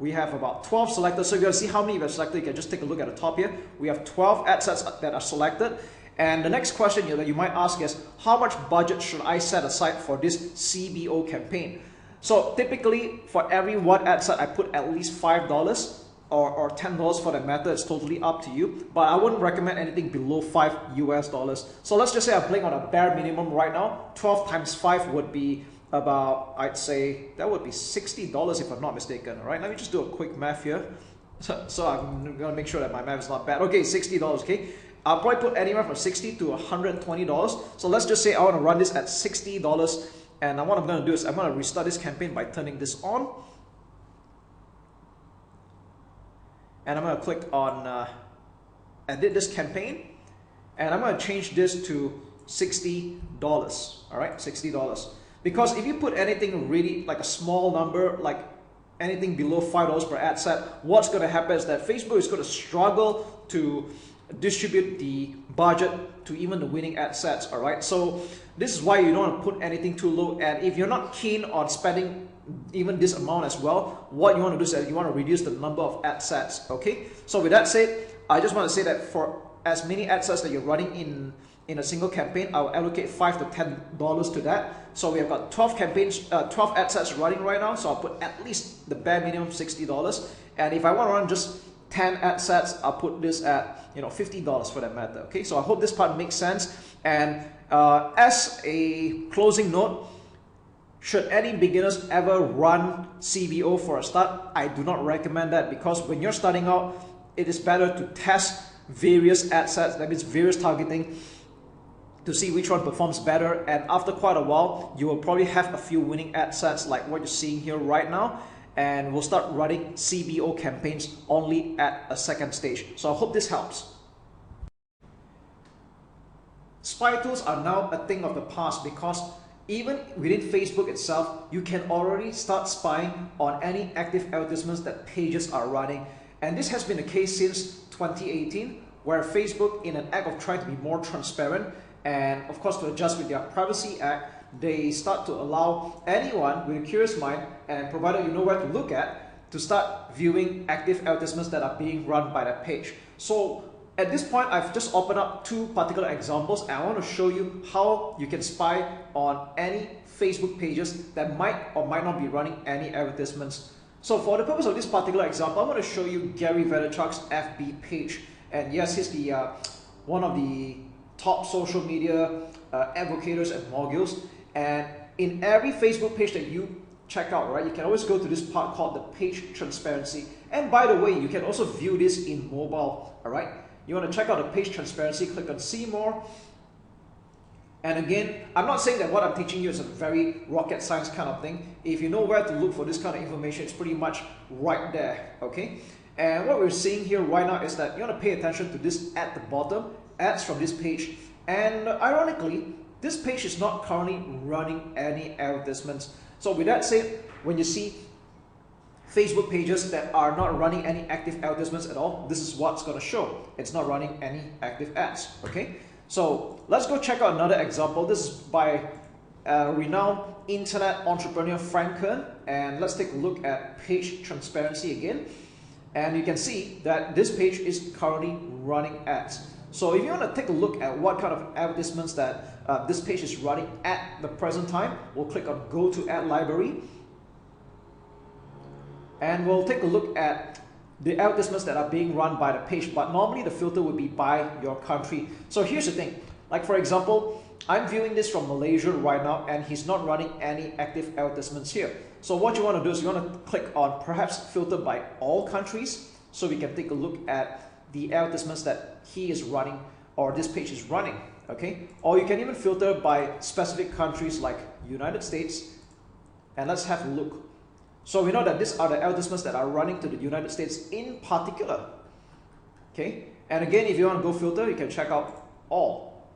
We have about 12 selected. So you're going to see how many we have selected. You can just take a look at the top here. We have 12 ad sets that are selected. And the next question that you might ask is, how much budget should I set aside for this CBO campaign? So typically, for every one ad set, I put at least $5 or $10 for that matter. It's totally up to you. But I wouldn't recommend anything below $5 US. So let's just say I'm playing on a bare minimum right now. 12 times 5 would be about, I'd say, that would be $60 if I'm not mistaken. All right, let me just do a quick math here. So I'm going to make sure that my math is not bad. Okay, $60, okay. I'll probably put anywhere from $60 to $120. So let's just say I want to run this at $60. And what I'm going to do is I'm going to restart this campaign by turning this on. And I'm going to click on edit this campaign. And I'm going to change this to $60. All right, $60. Because if you put anything really like a small number, like anything below $5 per ad set, what's going to happen is that Facebook is going to struggle to distribute the budget to even the winning ad sets. All right, so this is why you don't want to put anything too low, and if you're not keen on spending even this amount as well, what you want to do is that you want to reduce the number of ad sets. Okay, so with that said, I just want to say that for as many ad sets that you're running in a single campaign, I'll allocate $5 to $10 to that. So we have got 12 campaigns, 12 ad sets running right now, so I'll put at least the bare minimum $60. And if I want to run just 10 ad sets, I'll put this at $50 for that matter. Okay, so I hope this part makes sense. And as a closing note, should any beginners ever run CBO for a start, I do not recommend that, because when you're starting out, it is better to test various ad sets, that means various targeting, to see which one performs better. And after quite a while, you will probably have a few winning ad sets like what you're seeing here right now, and we'll start running CBO campaigns only at a second stage. So I hope this helps. Spy tools are now a thing of the past, because even within Facebook itself, you can already start spying on any active advertisements that pages are running. And this has been the case since 2018, where Facebook, in an act of trying to be more transparent and of course to adjust with their Privacy Act, they start to allow anyone with a curious mind, and provided you know where to look at, to start viewing active advertisements that are being run by that page. So at this point, I've just opened up two particular examples, and I want to show you how you can spy on any Facebook pages that might or might not be running any advertisements. So for the purpose of this particular example, I'm going to show you Gary Vaynerchuk's FB page. And yes, he's the one of the top social media advocates and moguls. And in every Facebook page that you check out, right, you can always go to this part called the page transparency. And by the way, you can also view this in mobile. All right, you want to check out the page transparency, click on see more. And again, I'm not saying that what I'm teaching you is a very rocket science kind of thing. If you know where to look for this kind of information, it's pretty much right there, okay? And what we're seeing here right now is that you want to pay attention to this at the bottom, ads from this page. And ironically, this page is not currently running any advertisements. So with that said, when you see Facebook pages that are not running any active advertisements at all, this is what's going to show. It's not running any active ads, okay? So let's go check out another example. This is by renowned internet entrepreneur Frank Kern, and let's take a look at page transparency again. And you can see that this page is currently running ads. So if you want to take a look at what kind of advertisements that this page is running at the present time, we'll click on Go to Ad Library, and we'll take a look at the advertisements that are being run by the page, but normally the filter would be by your country. So here's the thing, like for example, I'm viewing this from Malaysia right now, and he's not running any active advertisements here. So what you want to do is you want to click on perhaps filter by all countries, so we can take a look at the advertisements that he is running or this page is running, okay? Or you can even filter by specific countries like United States, and let's have a look. So we know that these are the advertisements that are running to the United States in particular, okay? And again, if you want to go filter, you can check out all.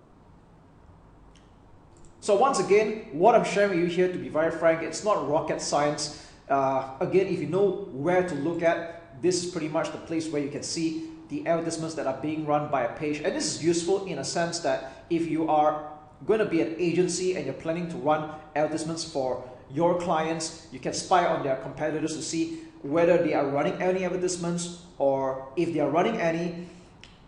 So once again, what I'm sharing with you here, to be very frank, it's not rocket science. Again, if you know where to look at, this is pretty much the place where you can see the advertisements that are being run by a page. And this is useful in a sense that if you are going to be an agency and you're planning to run advertisements for your clients, you can spy on their competitors to see whether they are running any advertisements, or if they are running any,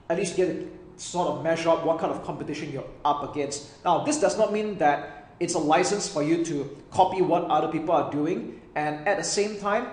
at least get to sort of measure up what kind of competition you're up against. Now, this does not mean that it's a license for you to copy what other people are doing, and at the same time,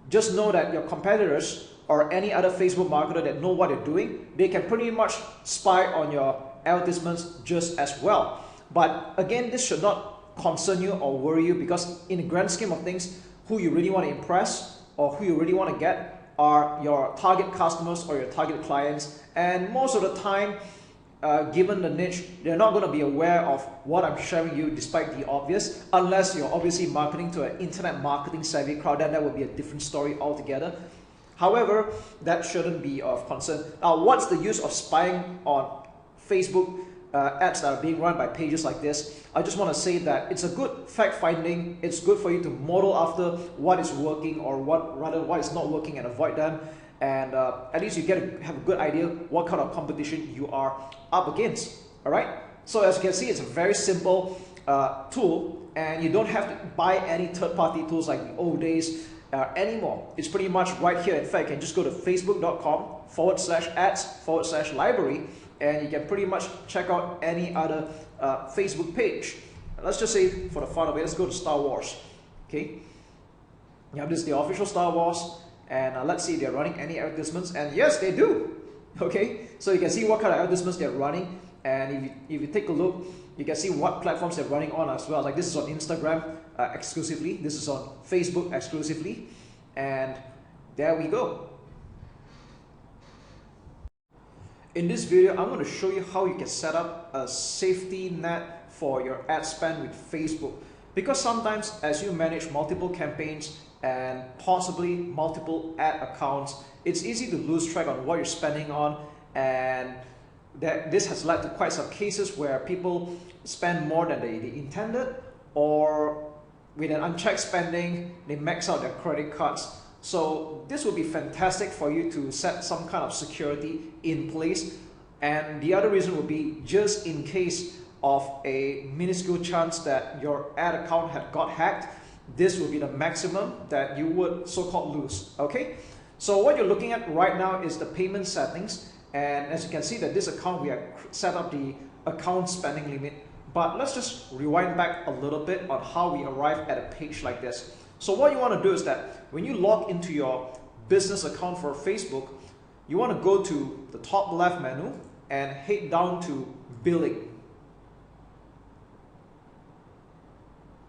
just know that your competitors or any other Facebook marketer that know what they're doing, they can pretty much spy on your advertisements just as well. But again, this should not concern you or worry you, because in the grand scheme of things, who you really want to impress or who you really want to get are your target customers or your target clients. And most of the time, given the niche, they're not going to be aware of what I'm sharing you, despite the obvious, unless you're obviously marketing to an internet marketing savvy crowd. Then that would be a different story altogether. However, that shouldn't be of concern. Now, what's the use of spying on Facebook ads that are being run by pages like this, I just want to say that it's a good fact finding. It's good for you to model after what is working or what is not working and avoid them. And at least you get to have a good idea what kind of competition you are up against. All right. So as you can see, it's a very simple tool, and you don't have to buy any third-party tools like the old days anymore. It's pretty much right here. In fact, you can just go to facebook.com/ads/library, and you can pretty much check out any other Facebook page. Let's just say, for the fun of it, let's go to Star Wars. Okay, yeah, this is the official Star Wars, and let's see if they're running any advertisements, and yes, they do. Okay, so you can see what kind of advertisements they're running, and if you take a look, you can see what platforms they're running on as well. Like this is on Instagram exclusively, this is on Facebook exclusively, and there we go. In this video, I'm going to show you how you can set up a safety net for your ad spend with Facebook. Because sometimes as you manage multiple campaigns and possibly multiple ad accounts, it's easy to lose track on what you're spending on, and this has led to quite some cases where people spend more than they intended, or with an unchecked spending, they max out their credit cards. So this would be fantastic for you to set some kind of security in place. And the other reason would be just in case of a minuscule chance that your ad account had got hacked, this would be the maximum that you would so-called lose. Okay, so what you're looking at right now is the payment settings, and as you can see that this account, we have set up the account spending limit. But let's just rewind back a little bit on how we arrive at a page like this. So what you want to do is that when you log into your business account for Facebook, you want to go to the top left menu and head down to billing.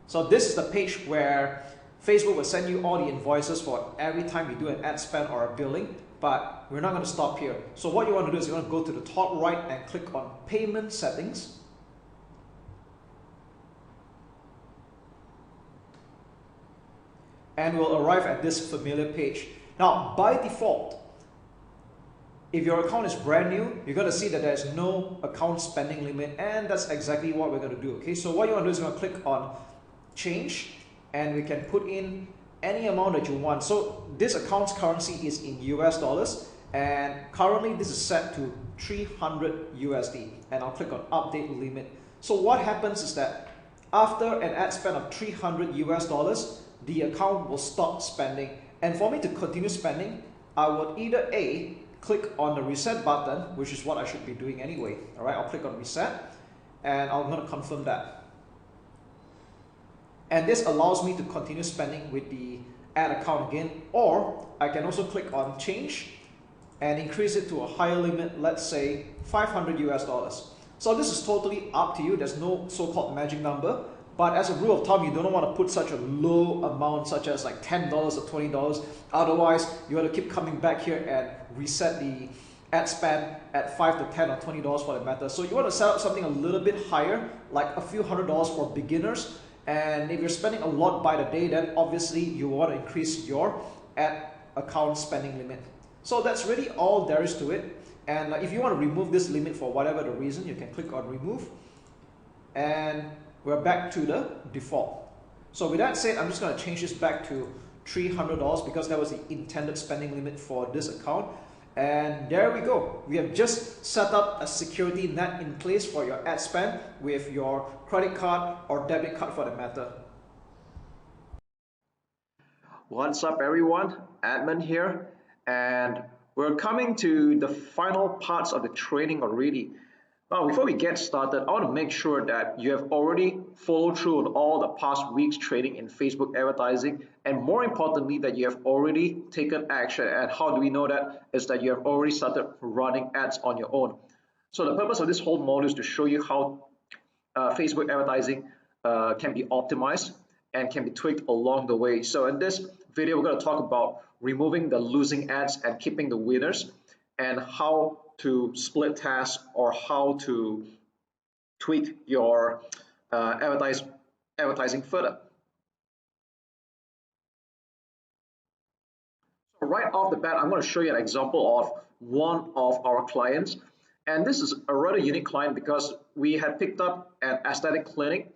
So this is the page where Facebook will send you all the invoices for every time you do an ad spend or a billing, but we're not going to stop here. So what you want to do is you want to go to the top right and click on payment settings. And we'll arrive at this familiar page. Now, by default, if your account is brand new, you're going to see that there's no account spending limit, and that's exactly what we're going to do. Okay, so what you want to do is you're going to click on change, and we can put in any amount that you want. So this account's currency is in US dollars, and currently this is set to 300 USD, and I'll click on update limit. So what happens is that after an ad spend of 300 US dollars, the account will stop spending. And for me to continue spending, I would either A, click on the reset button, which is what I should be doing anyway. All right, I'll click on reset, and I'm going to confirm that. And this allows me to continue spending with the ad account again, or I can also click on change and increase it to a higher limit, let's say 500 US dollars. So this is totally up to you. There's no so-called magic number. But as a rule of thumb, you don't want to put such a low amount, such as like $10 or $20. Otherwise, you have to keep coming back here and reset the ad spend at $5 to $10 or $20 for that matter. So you want to set up something a little bit higher, like a few $100s for beginners. And if you're spending a lot by the day, then obviously you want to increase your ad account spending limit. So that's really all there is to it. And if you want to remove this limit for whatever the reason, you can click on remove. And we're back to the default. So with that said, I'm just going to change this back to $300 because that was the intended spending limit for this account. And there we go. We have just set up a security net in place for your ad spend with your credit card or debit card for the matter. What's up everyone, Admin here, and we're coming to the final parts of the training already. Now, before we get started, I want to make sure that you have already followed through on all the past weeks training in Facebook advertising, and more importantly, that you have already taken action. And how do we know that? Is that you have already started running ads on your own. So the purpose of this whole module is to show you how Facebook advertising can be optimized and can be tweaked along the way. So in this video, we're going to talk about removing the losing ads and keeping the winners, and how to split tasks or how to tweak your advertising further. So right off the bat, I'm going to show you an example of one of our clients, and this is a rather unique client because we had picked up an aesthetic clinic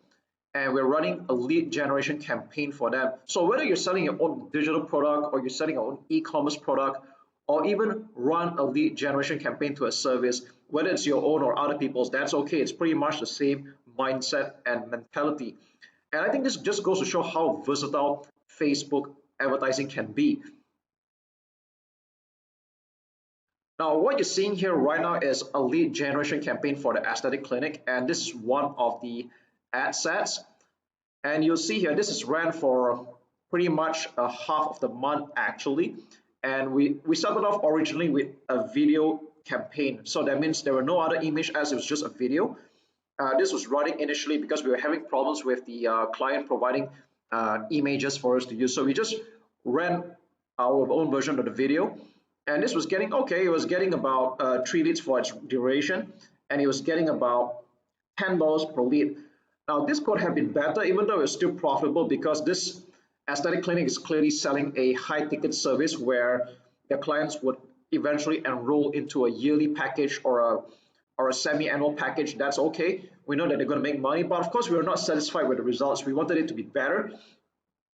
and we're running a lead generation campaign for them. So whether you're selling your own digital product or you're selling your own e-commerce product, or even run a lead generation campaign to a service, whether it's your own or other people's, that's okay. It's pretty much the same mindset and mentality. And I think this just goes to show how versatile Facebook advertising can be. Now, what you're seeing here right now is a lead generation campaign for the aesthetic clinic, and this is one of the ad sets. And you'll see here, this is ran for pretty much a half of the month actually. And we started off originally with a video campaign. So that means there were no other image ads, it was just a video. This was running initially because we were having problems with the client providing images for us to use. So we just ran our own version of the video. And this was getting okay. It was getting about 3 leads for its duration, and it was getting about $10 per lead. Now this could have been better, even though it's still profitable, because this aesthetic clinic is clearly selling a high ticket service where their clients would eventually enroll into a yearly package or a semi-annual package. That's okay. We know that they're going to make money, but of course we were not satisfied with the results. We wanted it to be better,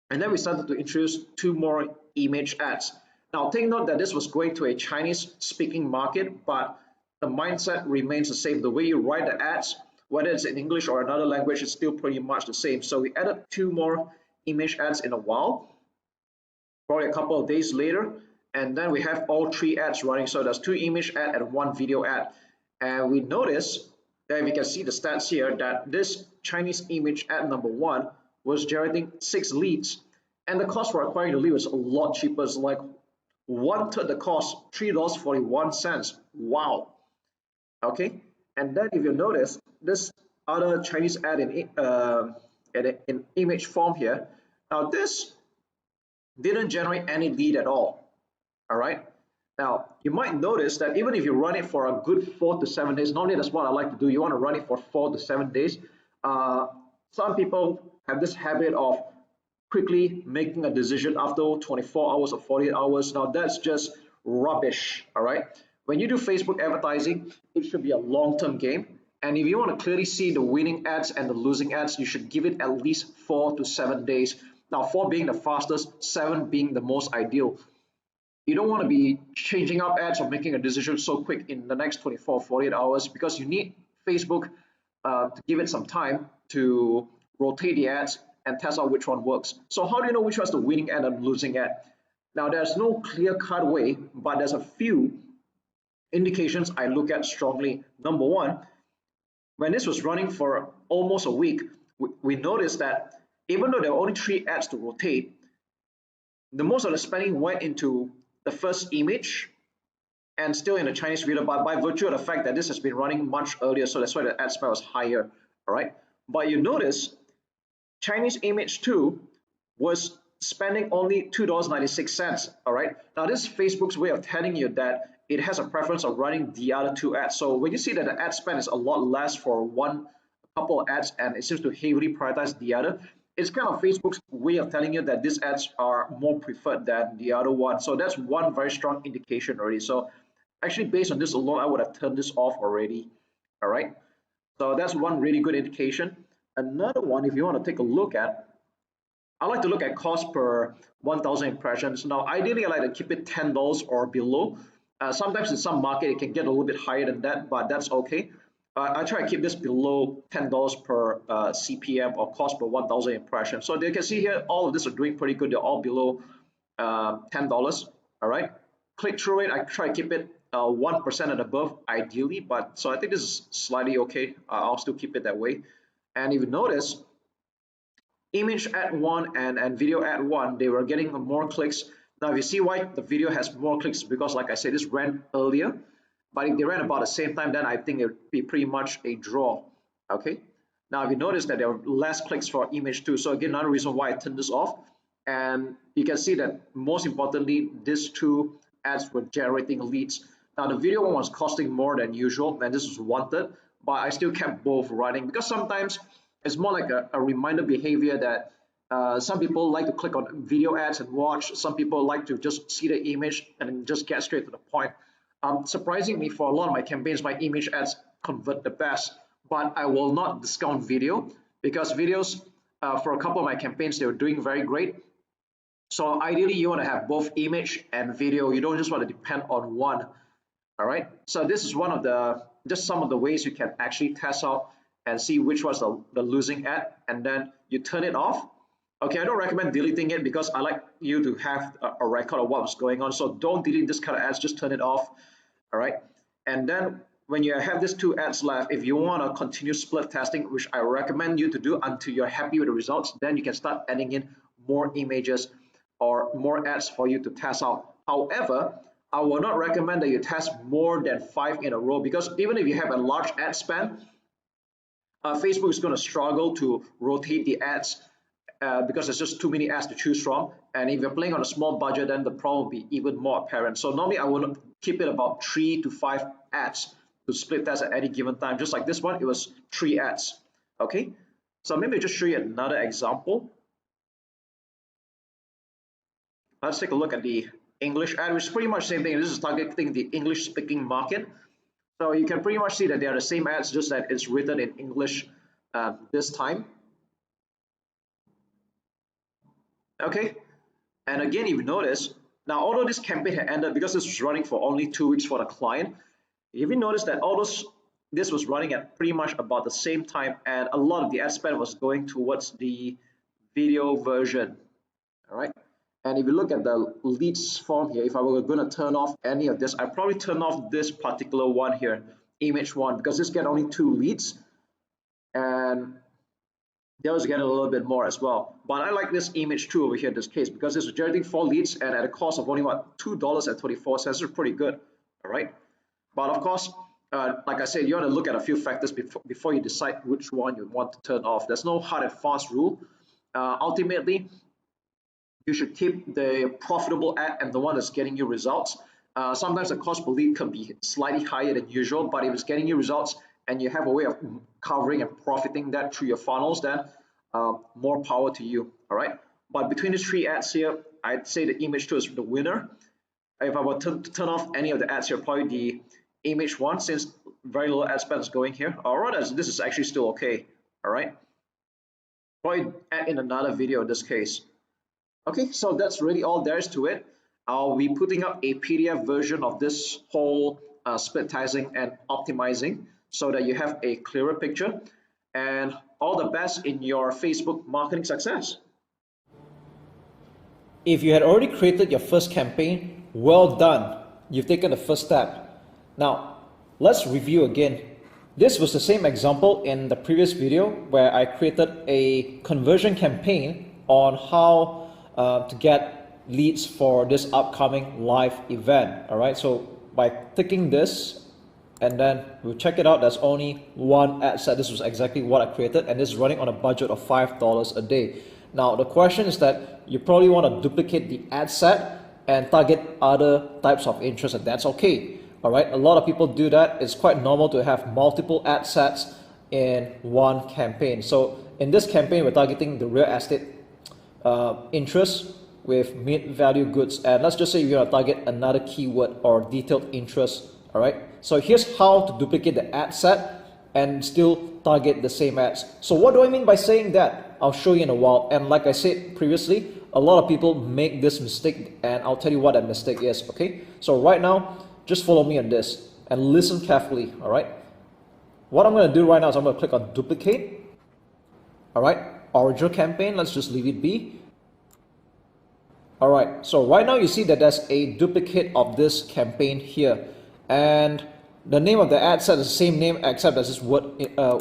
and then we started to introduce 2 more image ads. Now take note that this was going to a Chinese speaking market, but the mindset remains the same. The way you write the ads, whether it's in English or another language, is still pretty much the same. So we added 2 more image ads in a while, probably a couple of days later, and then we have all 3 ads running. So there's 2 image ad and 1 video ad. And we notice that we can see the stats here that this Chinese image ad number 1 was generating 6 leads, and the cost for acquiring the lead was a lot cheaper. It's like 1/3 the cost, $3.41. Wow. Okay, and then if you notice this other Chinese ad in image form here, now this didn't generate any lead at all. All right. Now you might notice that even if you run it for a good 4 to 7 days, normally that's what I like to do. You want to run it for 4 to 7 days. Some people have this habit of quickly making a decision after 24 hours or 48 hours. Now that's just rubbish. All right. When you do Facebook advertising, it should be a long-term game. And if you want to clearly see the winning ads and the losing ads, you should give it at least 4 to 7 days. Now 4 being the fastest, 7 being the most ideal. You don't want to be changing up ads or making a decision so quick in the next 24 or 48 hours, because you need Facebook to give it some time to rotate the ads and test out which one works. So how do you know which one's the winning ad and losing ad? Now there's no clear-cut way, but there's a few indications I look at strongly. Number 1, when this was running for almost a week, we noticed that even though there were only 3 ads to rotate, the most of the spending went into the first image and still in the Chinese video, but by virtue of the fact that this has been running much earlier, so that's why the ad spend was higher. All right, but you notice Chinese image 2 was spending only $2.96. All right, now this is Facebook's way of telling you that it has a preference of running the other 2 ads. So when you see that the ad spend is a lot less for a couple of ads and it seems to heavily prioritize the other, it's kind of Facebook's way of telling you that these ads are more preferred than the other one. So that's one very strong indication already. So actually based on this alone, I would have turned this off already. All right, so that's one really good indication. Another one, if you want to take a look at, I like to look at cost per 1,000 impressions. Now ideally I like to keep it $10 or below. Sometimes in some market it can get a little bit higher than that, but that's okay. I try to keep this below $10 per CPM, or cost per 1,000 impressions. So you can see here, all of this are doing pretty good. They're all below $10. All right. Click-through rate, I try to keep it 1% and above, ideally. But so I think this is slightly okay. I'll still keep it that way. And if you notice, image ad 1 and video ad 1, they were getting more clicks. Now, if you see why the video has more clicks, because like I said, this ran earlier. But if they ran about the same time, then I think it would be pretty much a draw. Okay. Now, if you notice that there are less clicks for image 2, so again, another reason why I turned this off. And you can see that most importantly, these 2 ads were generating leads. Now, the video one was costing more than usual, and this was wanted, but I still kept both running, because sometimes it's more like a reminder behavior that some people like to click on video ads and watch. Some people like to just see the image and just get straight to the point. Surprisingly, for a lot of my campaigns, my image ads convert the best. but I will not discount video because videos for a couple of my campaigns, they were doing very great. So ideally you want to have both image and video. You don't just want to depend on one. All right. So this is one of the, just some of the ways you can actually test out and see which was the losing ad, and then you turn it off. Okay, I don't recommend deleting it because I like you to have a record of what was going on. So don't delete this kind of ads, just turn it off. All right. And then when you have these two ads left, if you want to continue split testing, which I recommend you to do until you're happy with the results, then you can start adding in more images or more ads for you to test out. However, I will not recommend that you test more than 5 in a row, because even if you have a large ad spend, Facebook is going to struggle to rotate the ads because there's just too many ads to choose from. And if you're playing on a small budget, then the problem will be even more apparent. So normally I would keep it about 3 to 5 ads to split test at any given time. Just like this one, it was 3 ads. Okay, so maybe I'll just show you another example. Let's take a look at the English ad, which is pretty much the same thing. This is targeting the English speaking market. So you can pretty much see that they are the same ads, just that it's written in English this time. Okay, and again, if you notice, now although this campaign had ended, because this was running for only 2 weeks for the client, if you notice that this was running at pretty much about the same time, and a lot of the ad spend was going towards the video version. All right. And if you look at the leads form here, if I were going to turn off any of this, I'd probably turn off this particular one here, image one, because this get only 2 leads, and the others get a little bit more as well. But I like this image 2 over here in this case, because this is generating 4 leads and at a cost of only what, $2.24. This is pretty good. All right. But of course, like I said, you want to look at a few factors before you decide which one you want to turn off. There's no hard and fast rule. Ultimately, you should keep the profitable ad and the one that's getting you results. Sometimes the cost per lead can be slightly higher than usual, but if it's getting you results and you have a way of covering and profiting that through your funnels, then more power to you. All right. But between these 3 ads here, I'd say the image 2 is the winner. If I were to turn off any of the ads here, probably the image 1, since very little ad spend is going here. Or rather, this is actually still okay. All right. Probably add in another video in this case. Okay, so that's really all there is to it. I'll be putting up a PDF version of this whole split testing and optimizing so that you have a clearer picture. And all the best in your Facebook marketing success. If you had already created your first campaign, well done. You've taken the first step. Now, let's review again. This was the same example in the previous video where I created a conversion campaign on how to get leads for this upcoming live event. All right, so by clicking this, and then we'll check it out, there's only 1 ad set. This was exactly what I created, and this is running on a budget of $5 a day. Now the question is that you probably want to duplicate the ad set and target other types of interest, and that's okay. All right, a lot of people do that. It's quite normal to have multiple ad sets in one campaign. So in this campaign, we're targeting the real estate interest with mid-value goods, and let's just say you're gonna target another keyword or detailed interest. All right, so here's how to duplicate the ad set and still target the same ads. So what do I mean by saying that? I'll show you in a while. And like I said previously, a lot of people make this mistake, and I'll tell you what that mistake is. Okay, so right now, just follow me on this and listen carefully. All right, what I'm going to do right now is I'm going to click on duplicate. All right, original campaign, let's just leave it be. All right, so right now you see that there's a duplicate of this campaign here, and the name of the ad set is the same name except there's this word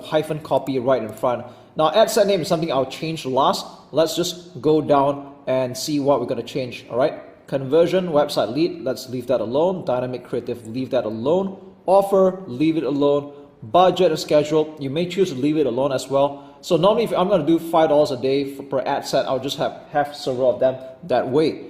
hyphen copy right in front. Now ad set name is something I'll change last. Let's just go down and see what we're going to change. All right, conversion, website lead, let's leave that alone. Dynamic creative, leave that alone. Offer, leave it alone. Budget and schedule, you may choose to leave it alone as well. So normally if I'm going to do $5 a day per ad set, I'll just have several of them that way.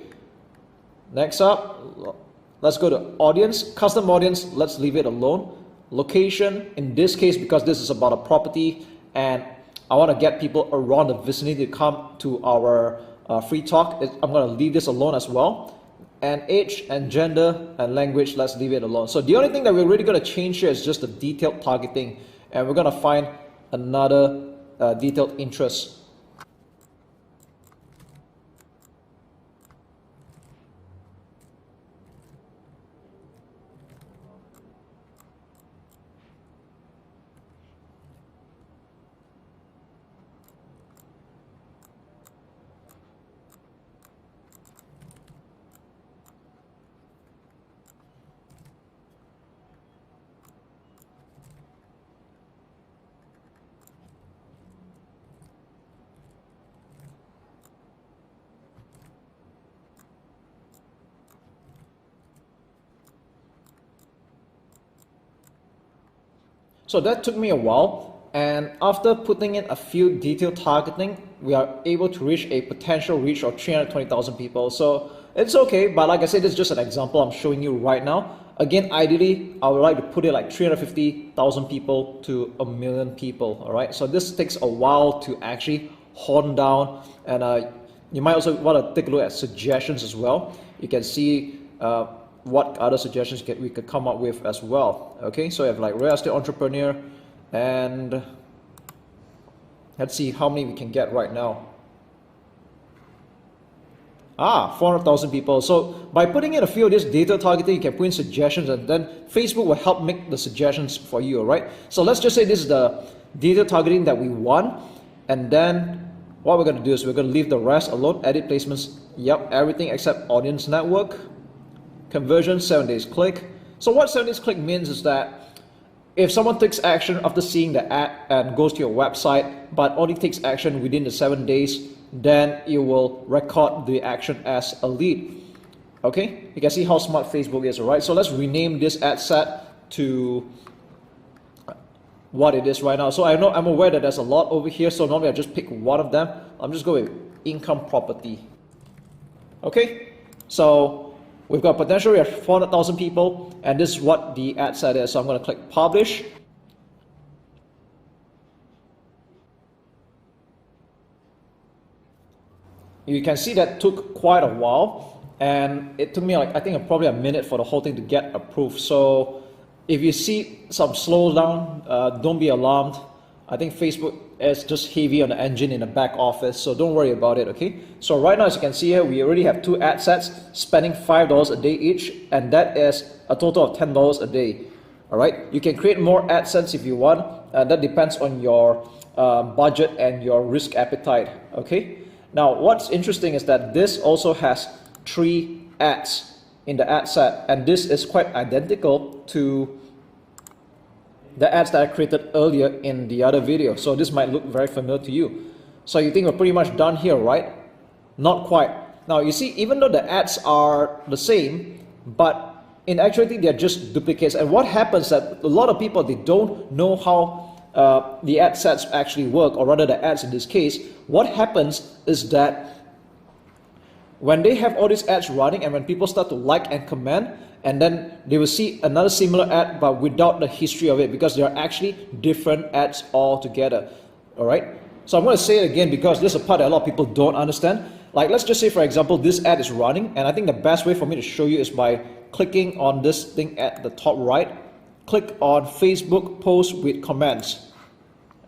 Next up, let's go to audience, custom audience, let's leave it alone. Location, in this case, because this is about a property and I want to get people around the vicinity to come to our free talk, I'm going to leave this alone as well. And age and gender and language, let's leave it alone. So the only thing that we're really going to change here is just the detailed targeting. and we're gonna find another detailed interest. So that took me a while, and after putting in a few detailed targeting, we are able to reach a potential reach of 320,000 people. So it's okay, but like I said, this is just an example I'm showing you right now. Again, ideally, I would like to put it like 350,000 people to 1 million people, all right? So this takes a while to actually hone down, and you might also want to take a look at suggestions as well. You can see what other suggestions we could come up with as well. Okay, so I have like real estate entrepreneur, and let's see how many we can get right now. 400,000 people. So by putting in a few of this data targeting, you can put in suggestions, and then Facebook will help make the suggestions for you, all right? So let's just say this is the data targeting that we want, and then what we're going to do is we're going to leave the rest alone. Edit placements, yep, everything except audience network. Conversion, 7 days click. So what 7 days click means is that if someone takes action after seeing the ad and goes to your website, but only takes action within the 7 days, then you will record the action as a lead. Okay, you can see how smart Facebook is, right? So let's rename this ad set to what it is right now. So I'm aware that there's a lot over here, so normally I just pick one of them. I'm just going with income property. Okay, so we've got potential, we have 400,000 people, and this is what the ad set is. So I'm going to click publish. You can see that took quite a while, and it took me like, I think probably a minute for the whole thing to get approved. So if you see some slowdown, don't be alarmed. I think Facebook is just heavy on the engine in the back office, so don't worry about it, okay? So right now, as you can see here, we already have 2 ad sets spending $5 a day each, and that is a total of $10 a day, all right? You can create more ad sets if you want. That depends on your budget and your risk appetite, okay? Now, what's interesting is that this also has 3 ads in the ad set, and this is quite identical to the ads that I created earlier in the other video. So this might look very familiar to you. So you think we're pretty much done here, right? Not quite. Now you see, even though the ads are the same, but in actuality they're just duplicates. And what happens that a lot of people, they don't know how the ad sets actually work, or rather the ads in this case. What happens is that when they have all these ads running, and when people start to like and comment, and then they will see another similar ad but without the history of it, because they are actually different ads altogether. All right, so I'm going to say it again because this is a part that a lot of people don't understand. Like, let's just say, for example, this ad is running, and I think the best way for me to show you is by clicking on this thing at the top right. Click on Facebook post with comments.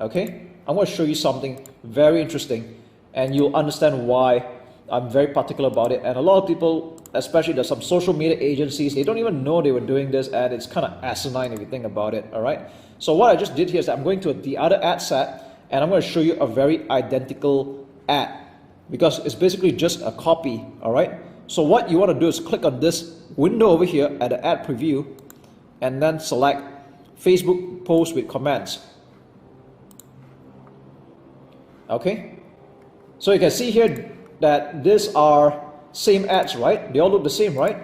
Okay, I'm going to show you something very interesting, and you'll understand why I'm very particular about it. And a lot of people, especially there's some social media agencies, they don't even know they were doing this, and it's kind of asinine if you think about it, all right? So what I just did here is that I'm going to the other ad set, and I'm going to show you a very identical ad, because it's basically just a copy, all right? So what you want to do is click on this window over here at the ad preview, and then select Facebook post with comments. Okay, so you can see here that these are same ads, right? They all look the same, right?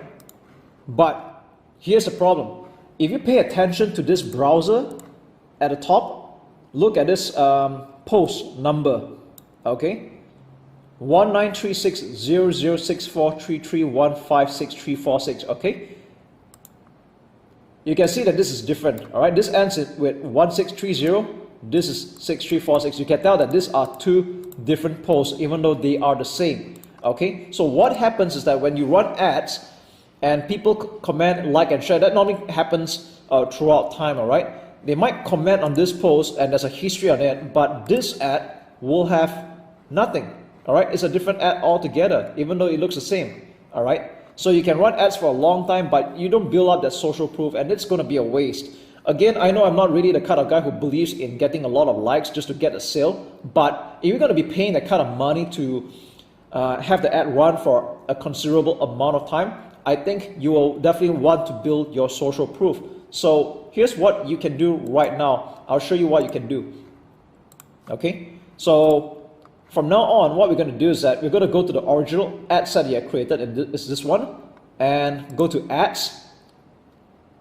But here's the problem. If you pay attention to this browser at the top, look at this post number, okay? 1936006433156346, okay? You can see that this is different, all right? This ends with 1630. This is 6346. You can tell that these are 2 different posts, even though they are the same. Okay, so what happens is that when you run ads and people comment, like, and share, that normally happens throughout time, all right? They might comment on this post and there's a history on it, but this ad will have nothing. All right, it's a different ad altogether, even though it looks the same. All right, so you can run ads for a long time, but you don't build up that social proof, and it's going to be a waste. Again, I know I'm not really the kind of guy who believes in getting a lot of likes just to get a sale, but if you're going to be paying that kind of money to have the ad run for a considerable amount of time, I think you will definitely want to build your social proof. So here's what you can do right now. I'll show you what you can do. Okay, so from now on, what we're going to do is that we're going to go to the original ad set you have created, and it's this one, and go to ads.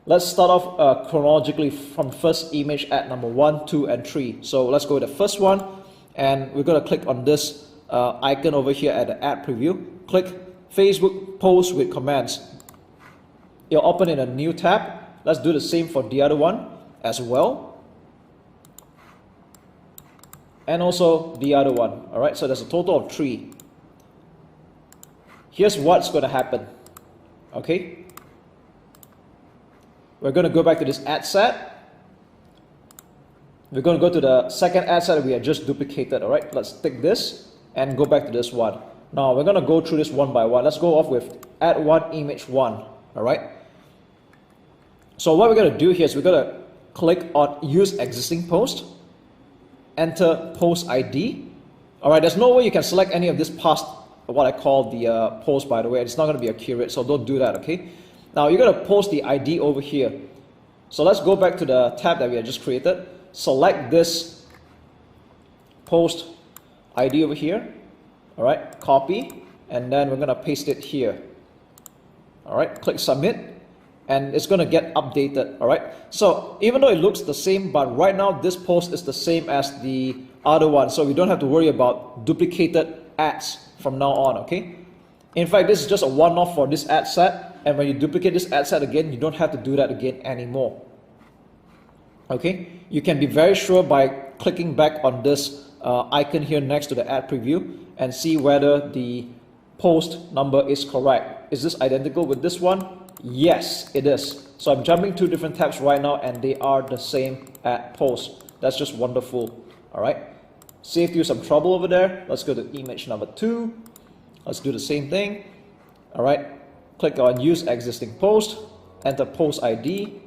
Let's start off chronologically from first image ad number 1, 2, and 3. So let's go to the first one, and we're going to click on this icon over here at the ad preview. Click Facebook post with comments. It'll open in a new tab. Let's do the same for the other one as well, and also the other one. All right, so there's a total of 3. Here's what's going to happen. Okay, we're going to go back to this ad set. We're going to go to the second ad set that we had just duplicated. All right, let's take this and go back to this one. Now we're going to go through this one by one. Let's go off with ad 1, image 1. All right, so what we're going to do here is we're going to click on use existing post, enter post ID. All right, there's no way you can select any of this past, what I call the post, by the way. It's not going to be accurate, so don't do that. Okay, now you're going to post the ID over here. So let's go back to the tab that we had just created. Select this post ID over here. All right, copy, and then we're going to paste it here. All right, click submit, and it's going to get updated. All right, so even though it looks the same, but right now this post is the same as the other one, so we don't have to worry about duplicated ads from now on. Okay, in fact, this is just a one-off for this ad set, and when you duplicate this ad set again, you don't have to do that again anymore. Okay, you can be very sure by clicking back on this icon here next to the ad preview and see whether the post number is correct. Is this identical with this one? Yes, it is. So I'm jumping 2 different tabs right now, and they are the same ad post. That's just wonderful. All right, saved you some trouble over there. Let's go to image number 2. Let's do the same thing. All right, click on use existing post, enter post ID,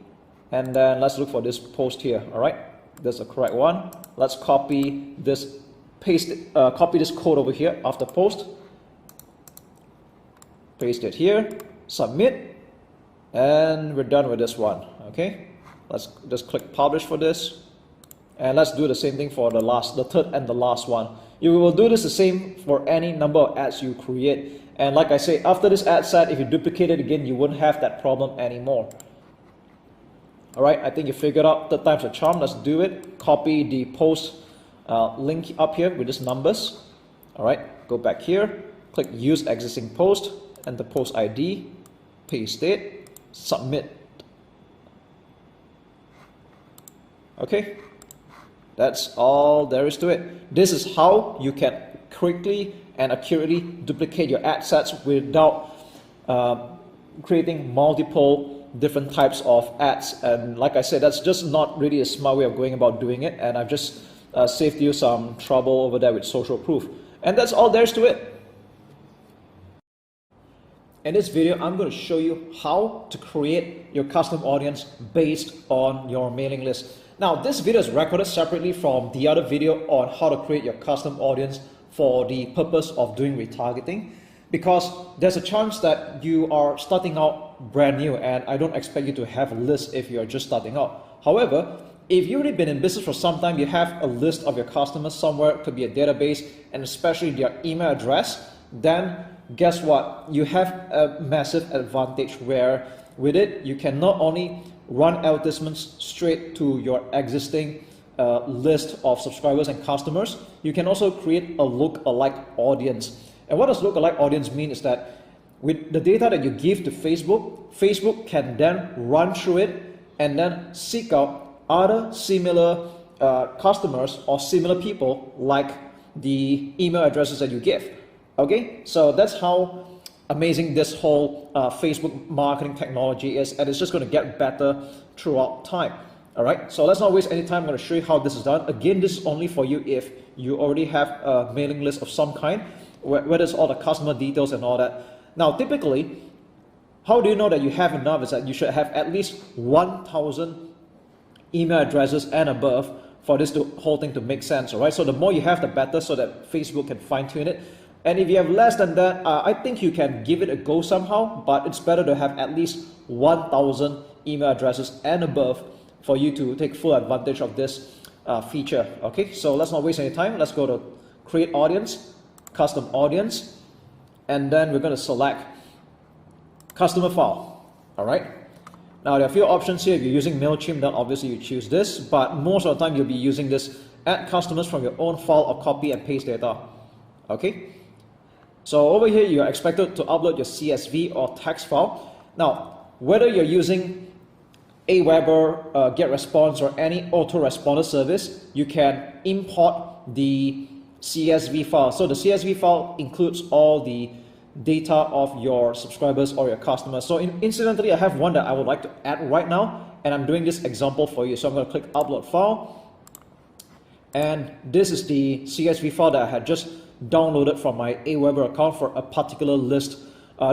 and then let's look for this post here. All right, that's the correct one. Let's copy this, paste it, copy this code over here after post, paste it here, submit, and we're done with this one. Okay, let's just click publish for this, and let's do the same thing for the third and the last one. You will do this the same for any number of ads you create, and like I say, after this ad set, if you duplicate it again, you won't have that problem anymore. All right, I think you figured out third time's a charm. Let's do it. Copy the post link up here with these numbers. All right, go back here, click use existing post, enter post ID, paste it, submit. Okay, that's all there is to it. This is how you can quickly and accurately duplicate your ad sets without creating multiple different types of ads. And like I said, that's just not really a smart way of going about doing it, and I've just saved you some trouble over there with social proof. And that's all there is to it. In this video, I'm going to show you how to create your custom audience based on your mailing list. Now, this video is recorded separately from the other video on how to create your custom audience for the purpose of doing retargeting, because there's a chance that you are starting out brand new, and I don't expect you to have a list if you're just starting out. However, if you've already been in business for some time, you have a list of your customers somewhere, it could be a database, and especially their email address, then guess what? You have a massive advantage where with it, you can not only run advertisements straight to your existing list of subscribers and customers, you can also create a look-alike audience. And what does look-alike audience mean is that with the data that you give to Facebook, Facebook can then run through it and then seek out other similar customers or similar people like the email addresses that you give. Okay, so that's how amazing this whole Facebook marketing technology is, and it's just going to get better throughout time. All right, so let's not waste any time. I'm going to show you how this is done. Again, this is only for you if you already have a mailing list of some kind, where there's all the customer details and all that. Now, typically, how do you know that you have enough? Is that you should have at least 1,000 email addresses and above for this whole thing to make sense, all right? So the more you have, the better, so that Facebook can fine-tune it. And if you have less than that, I think you can give it a go somehow, but it's better to have at least 1,000 email addresses and above for you to take full advantage of this feature, okay? So let's not waste any time. Let's go to create audience, custom audience, and then we're going to select customer file, all right? Now, there are a few options here. If you're using MailChimp, then obviously you choose this, but most of the time you'll be using this add customers from your own file or copy and paste data, okay? So over here, you're expected to upload your CSV or text file. Now, whether you're using Aweber, GetResponse, or any autoresponder service, you can import the CSV file. So the CSV file includes all the data of your subscribers or your customers. So incidentally, I have one that I would like to add right now, and I'm doing this example for you. So I'm going to click upload file, and this is the CSV file that I had just downloaded from my Aweber account for a particular list.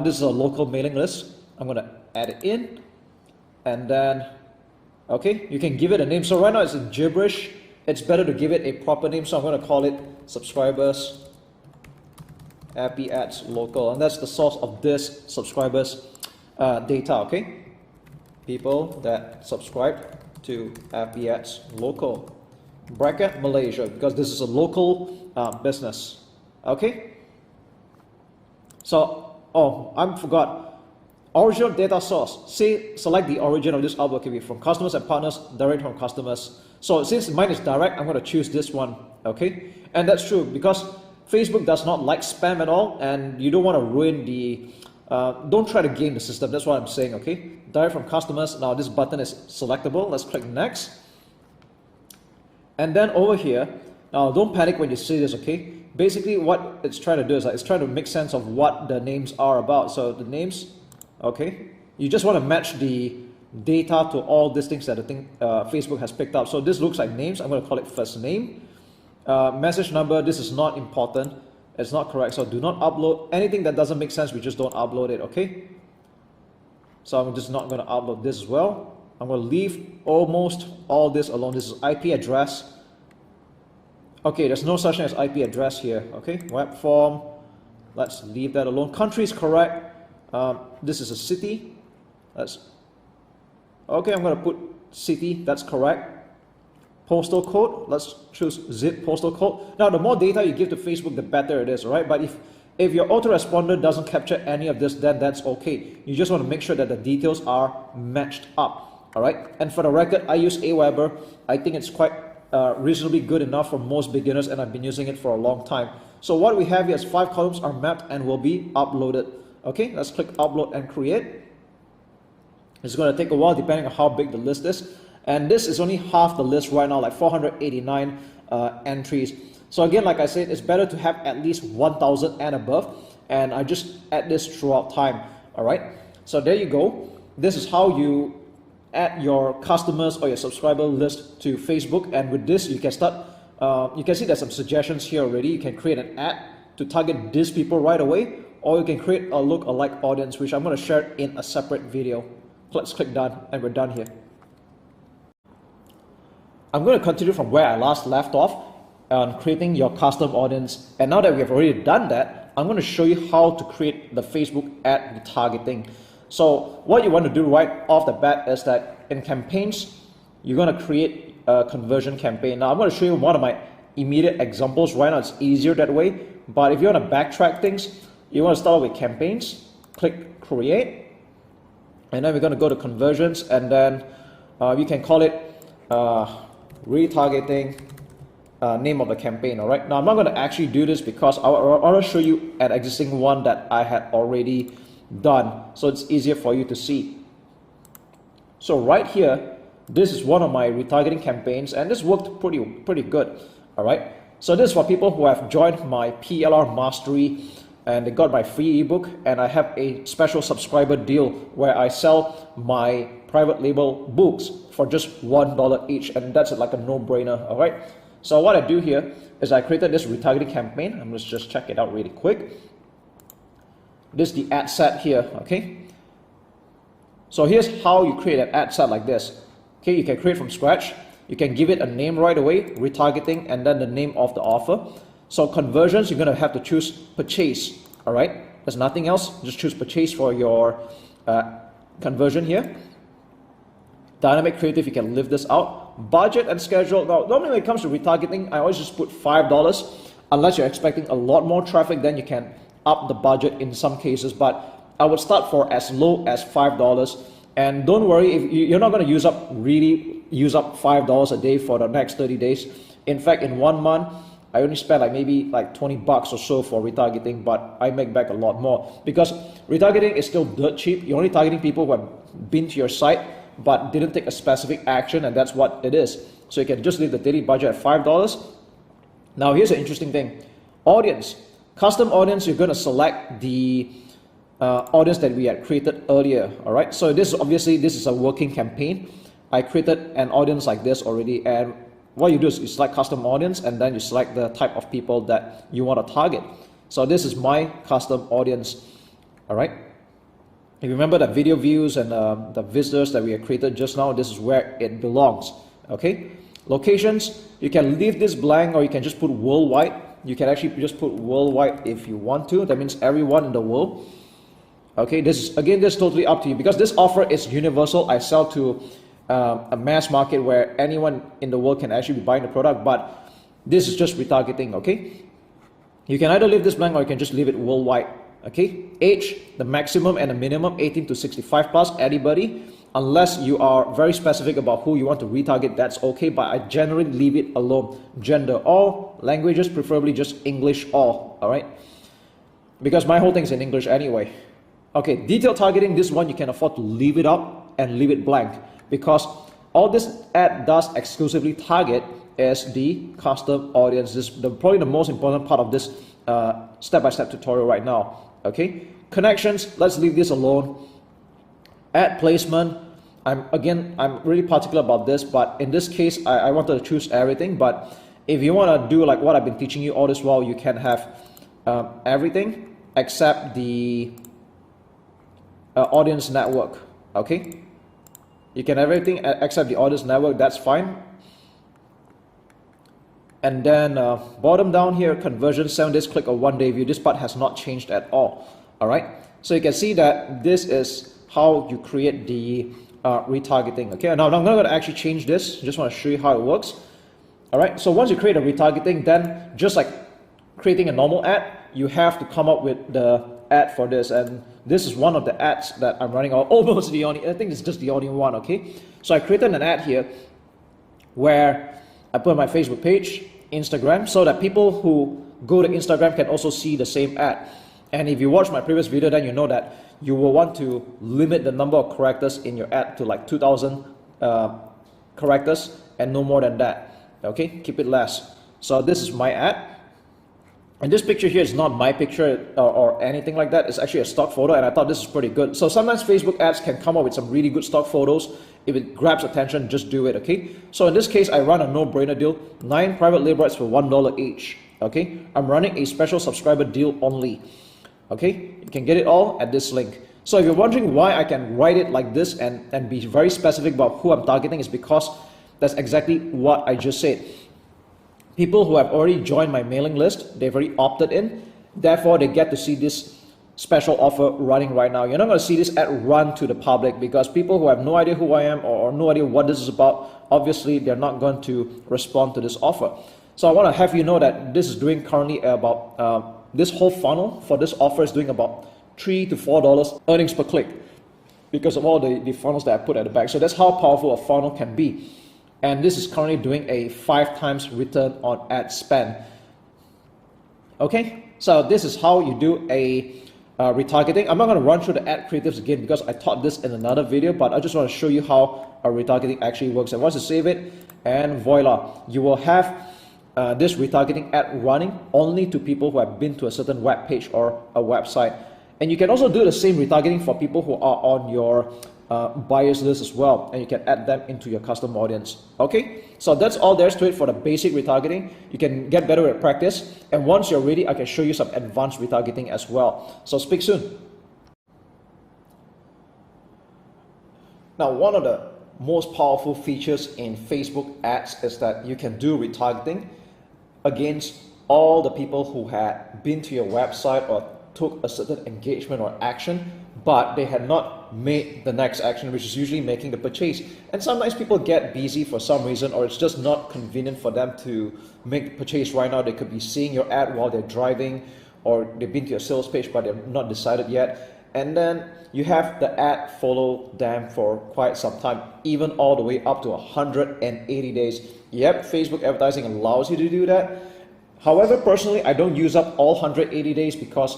This is a local mailing list. I'm going to add it in, and then okay, you can give it a name. So right now it's in gibberish. It's better to give it a proper name, so I'm going to call it subscribers Appy Ads Local, and that's the source of this subscribers data, okay? People that subscribe to Appy Ads Local, bracket Malaysia, because this is a local business, okay? So, oh, I forgot. Original data source. Select the origin of this upload can be from customers and partners, direct from customers. So since mine is direct, I'm going to choose this one, okay? And that's true because Facebook does not like spam at all, and you don't want to ruin the, don't try to game the system. That's what I'm saying, okay? Direct from customers. Now this button is selectable. Let's click next. And then over here, now don't panic when you see this, okay? Basically what it's trying to do is it's trying to make sense of what the names are about. So the names, okay? You just want to match the data to all these things that the thing, Facebook has picked up. So this looks like names. I'm going to call it first name. Message number, this is not important. It's not correct. So do not upload anything that doesn't make sense. We just don't upload it, okay? So I'm just not going to upload this as well. I'm going to leave almost all this alone. This is IP address. Okay, there's no such thing as IP address here, okay? Web form, let's leave that alone. Country is correct. This is a city. Okay, I'm going to put city, that's correct. Postal code, let's choose zip postal code. Now, the more data you give to Facebook, the better it is, right? But if your autoresponder doesn't capture any of this, then that's okay. You just want to make sure that the details are matched up, all right? And for the record, I use Aweber. I think it's quite reasonably good enough for most beginners, and I've been using it for a long time. So what we have here is 5 columns are mapped and will be uploaded. Okay, let's click upload and create. It's going to take a while depending on how big the list is. And this is only half the list right now, like 489 entries. So again, like I said, it's better to have at least 1,000 and above. And I just add this throughout time. All right. So there you go. This is how you add your customers or your subscriber list to Facebook. And with this, you can start. You can see there's some suggestions here already. You can create an ad to target these people right away, or you can create a look-alike audience, which I'm going to share in a separate video. Let's click done, and we're done here. I'm going to continue from where I last left off on creating your custom audience. And now that we have already done that, I'm going to show you how to create the Facebook ad retargeting. So what you want to do right off the bat is that in campaigns, you're going to create a conversion campaign. Now I'm going to show you one of my immediate examples. Right now it's easier that way. But if you want to backtrack things, you want to start with campaigns, click create, and then we're going to go to conversions, and then you can call it retargeting name of the campaign. All right, now I'm not going to actually do this because I want to show you an existing one that I had already done, so it's easier for you to see. So right here, this is one of my retargeting campaigns, and this worked pretty good. All right, so this is for people who have joined my PLR Mastery and they got my free ebook, and I have a special subscriber deal where I sell my private label books for just $1 each, and that's like a no-brainer. All right. So what I do here is I created this retargeting campaign. I'm just check it out really quick. This is the ad set here. Okay. So here's how you create an ad set like this. Okay, you can create from scratch. You can give it a name right away, retargeting, and then the name of the offer. So conversions, you're gonna have to choose purchase. All right. There's nothing else. Just choose purchase for your conversion here. Dynamic creative, you can leave this out. Budget and schedule. Now, normally when it comes to retargeting, I always just put $5. Unless you're expecting a lot more traffic, then you can up the budget in some cases. But I would start for as low as $5. And don't worry, if you're not going to really use up $5 a day for the next 30 days. In fact, in 1 month, I only spend maybe $20 or so for retargeting, but I make back a lot more because retargeting is still dirt cheap. You're only targeting people who have been to your site but didn't take a specific action, and that's what it is. So you can just leave the daily budget at $5. Now here's an interesting thing. Audience. Custom audience, you're going to select the audience that we had created earlier. All right. So this is a working campaign. I created an audience like this already, and what you do is you select custom audience, and then you select the type of people that you want to target. So this is my custom audience. All right. If you remember the video views and the visitors that we have created just now, this is where it belongs. Okay. Locations, you can leave this blank or you can just put worldwide. You can actually just put worldwide if you want to. That means everyone in the world. Okay, this is totally up to you because this offer is universal. I sell to a mass market where anyone in the world can actually be buying the product, but this is just retargeting. Okay, you can either leave this blank or you can just leave it worldwide. Okay, age, the maximum and the minimum, 18 to 65 plus, anybody. Unless you are very specific about who you want to retarget, that's okay, but I generally leave it alone. Gender, all. Languages, preferably just English, all right? Because my whole thing is in English anyway. Okay, detailed targeting, this one you can afford to leave it up and leave it blank because all this ad does exclusively target is the custom audience. This is probably the most important part of this step-by-step tutorial right now. Okay, connections, let's leave this alone. Ad placement, I'm really particular about this, but in this case, I wanted to choose everything. But if you want to do like what I've been teaching you all this while, you can have everything except the audience network. Okay, you can have everything except the audience network, that's fine. And then bottom down here, conversion, 7 days click or 1 day view. This part has not changed at all. All right, so you can see that this is how you create the retargeting. Okay, now I'm not going to actually change this. Just want to show you how it works. All right, so once you create a retargeting, then just like creating a normal ad, you have to come up with the ad for this, and this is one of the ads that I'm running, or almost the only, I think it's just the only one. Okay, so I created an ad here where I put my Facebook page, Instagram, so that people who go to Instagram can also see the same ad. And if you watch my previous video, then you know that you will want to limit the number of characters in your ad to like 2,000 characters and no more than that. Okay, keep it less. So this is my ad. And this picture here is not my picture or anything like that. It's actually a stock photo, and I thought this is pretty good. So sometimes Facebook ads can come up with some really good stock photos. If it grabs attention, just do it, okay? So in this case, I run a no-brainer deal. 9 private label ads for $1 each, okay? I'm running a special subscriber deal only, okay? You can get it all at this link. So if you're wondering why I can write it like this and be very specific about who I'm targeting, is because that's exactly what I just said. People who have already joined my mailing list, they've already opted in, therefore they get to see this special offer running right now. You're not going to see this ad run to the public because people who have no idea who I am or no idea what this is about, obviously they're not going to respond to this offer. So I want to have you know that this is doing currently about, this whole funnel for this offer is doing about $3 to $4 earnings per click because of all the funnels that I put at the back. So that's how powerful a funnel can be. And this is currently doing a 5 times return on ad spend. Okay, so this is how you do a retargeting. I'm not going to run through the ad creatives again because I taught this in another video, but I just want to show you how a retargeting actually works. And once you save it, and voila, you will have this retargeting ad running only to people who have been to a certain web page or a website. And you can also do the same retargeting for people who are on your buyers list as well, and you can add them into your custom audience. Okay, so that's all there's to it for the basic retargeting. You can get better at practice, and once you're ready, I can show you some advanced retargeting as well. So speak soon. Now, one of the most powerful features in Facebook ads is that you can do retargeting against all the people who had been to your website or took a certain engagement or action, but they had not made the next action, which is usually making the purchase. And sometimes people get busy for some reason, or it's just not convenient for them to make the purchase right now. They could be seeing your ad while they're driving, or they've been to your sales page but they're not decided yet. And then you have the ad follow them for quite some time, even all the way up to 180 days. Yep, Facebook advertising allows you to do that. However, personally, I don't use up all 180 days, because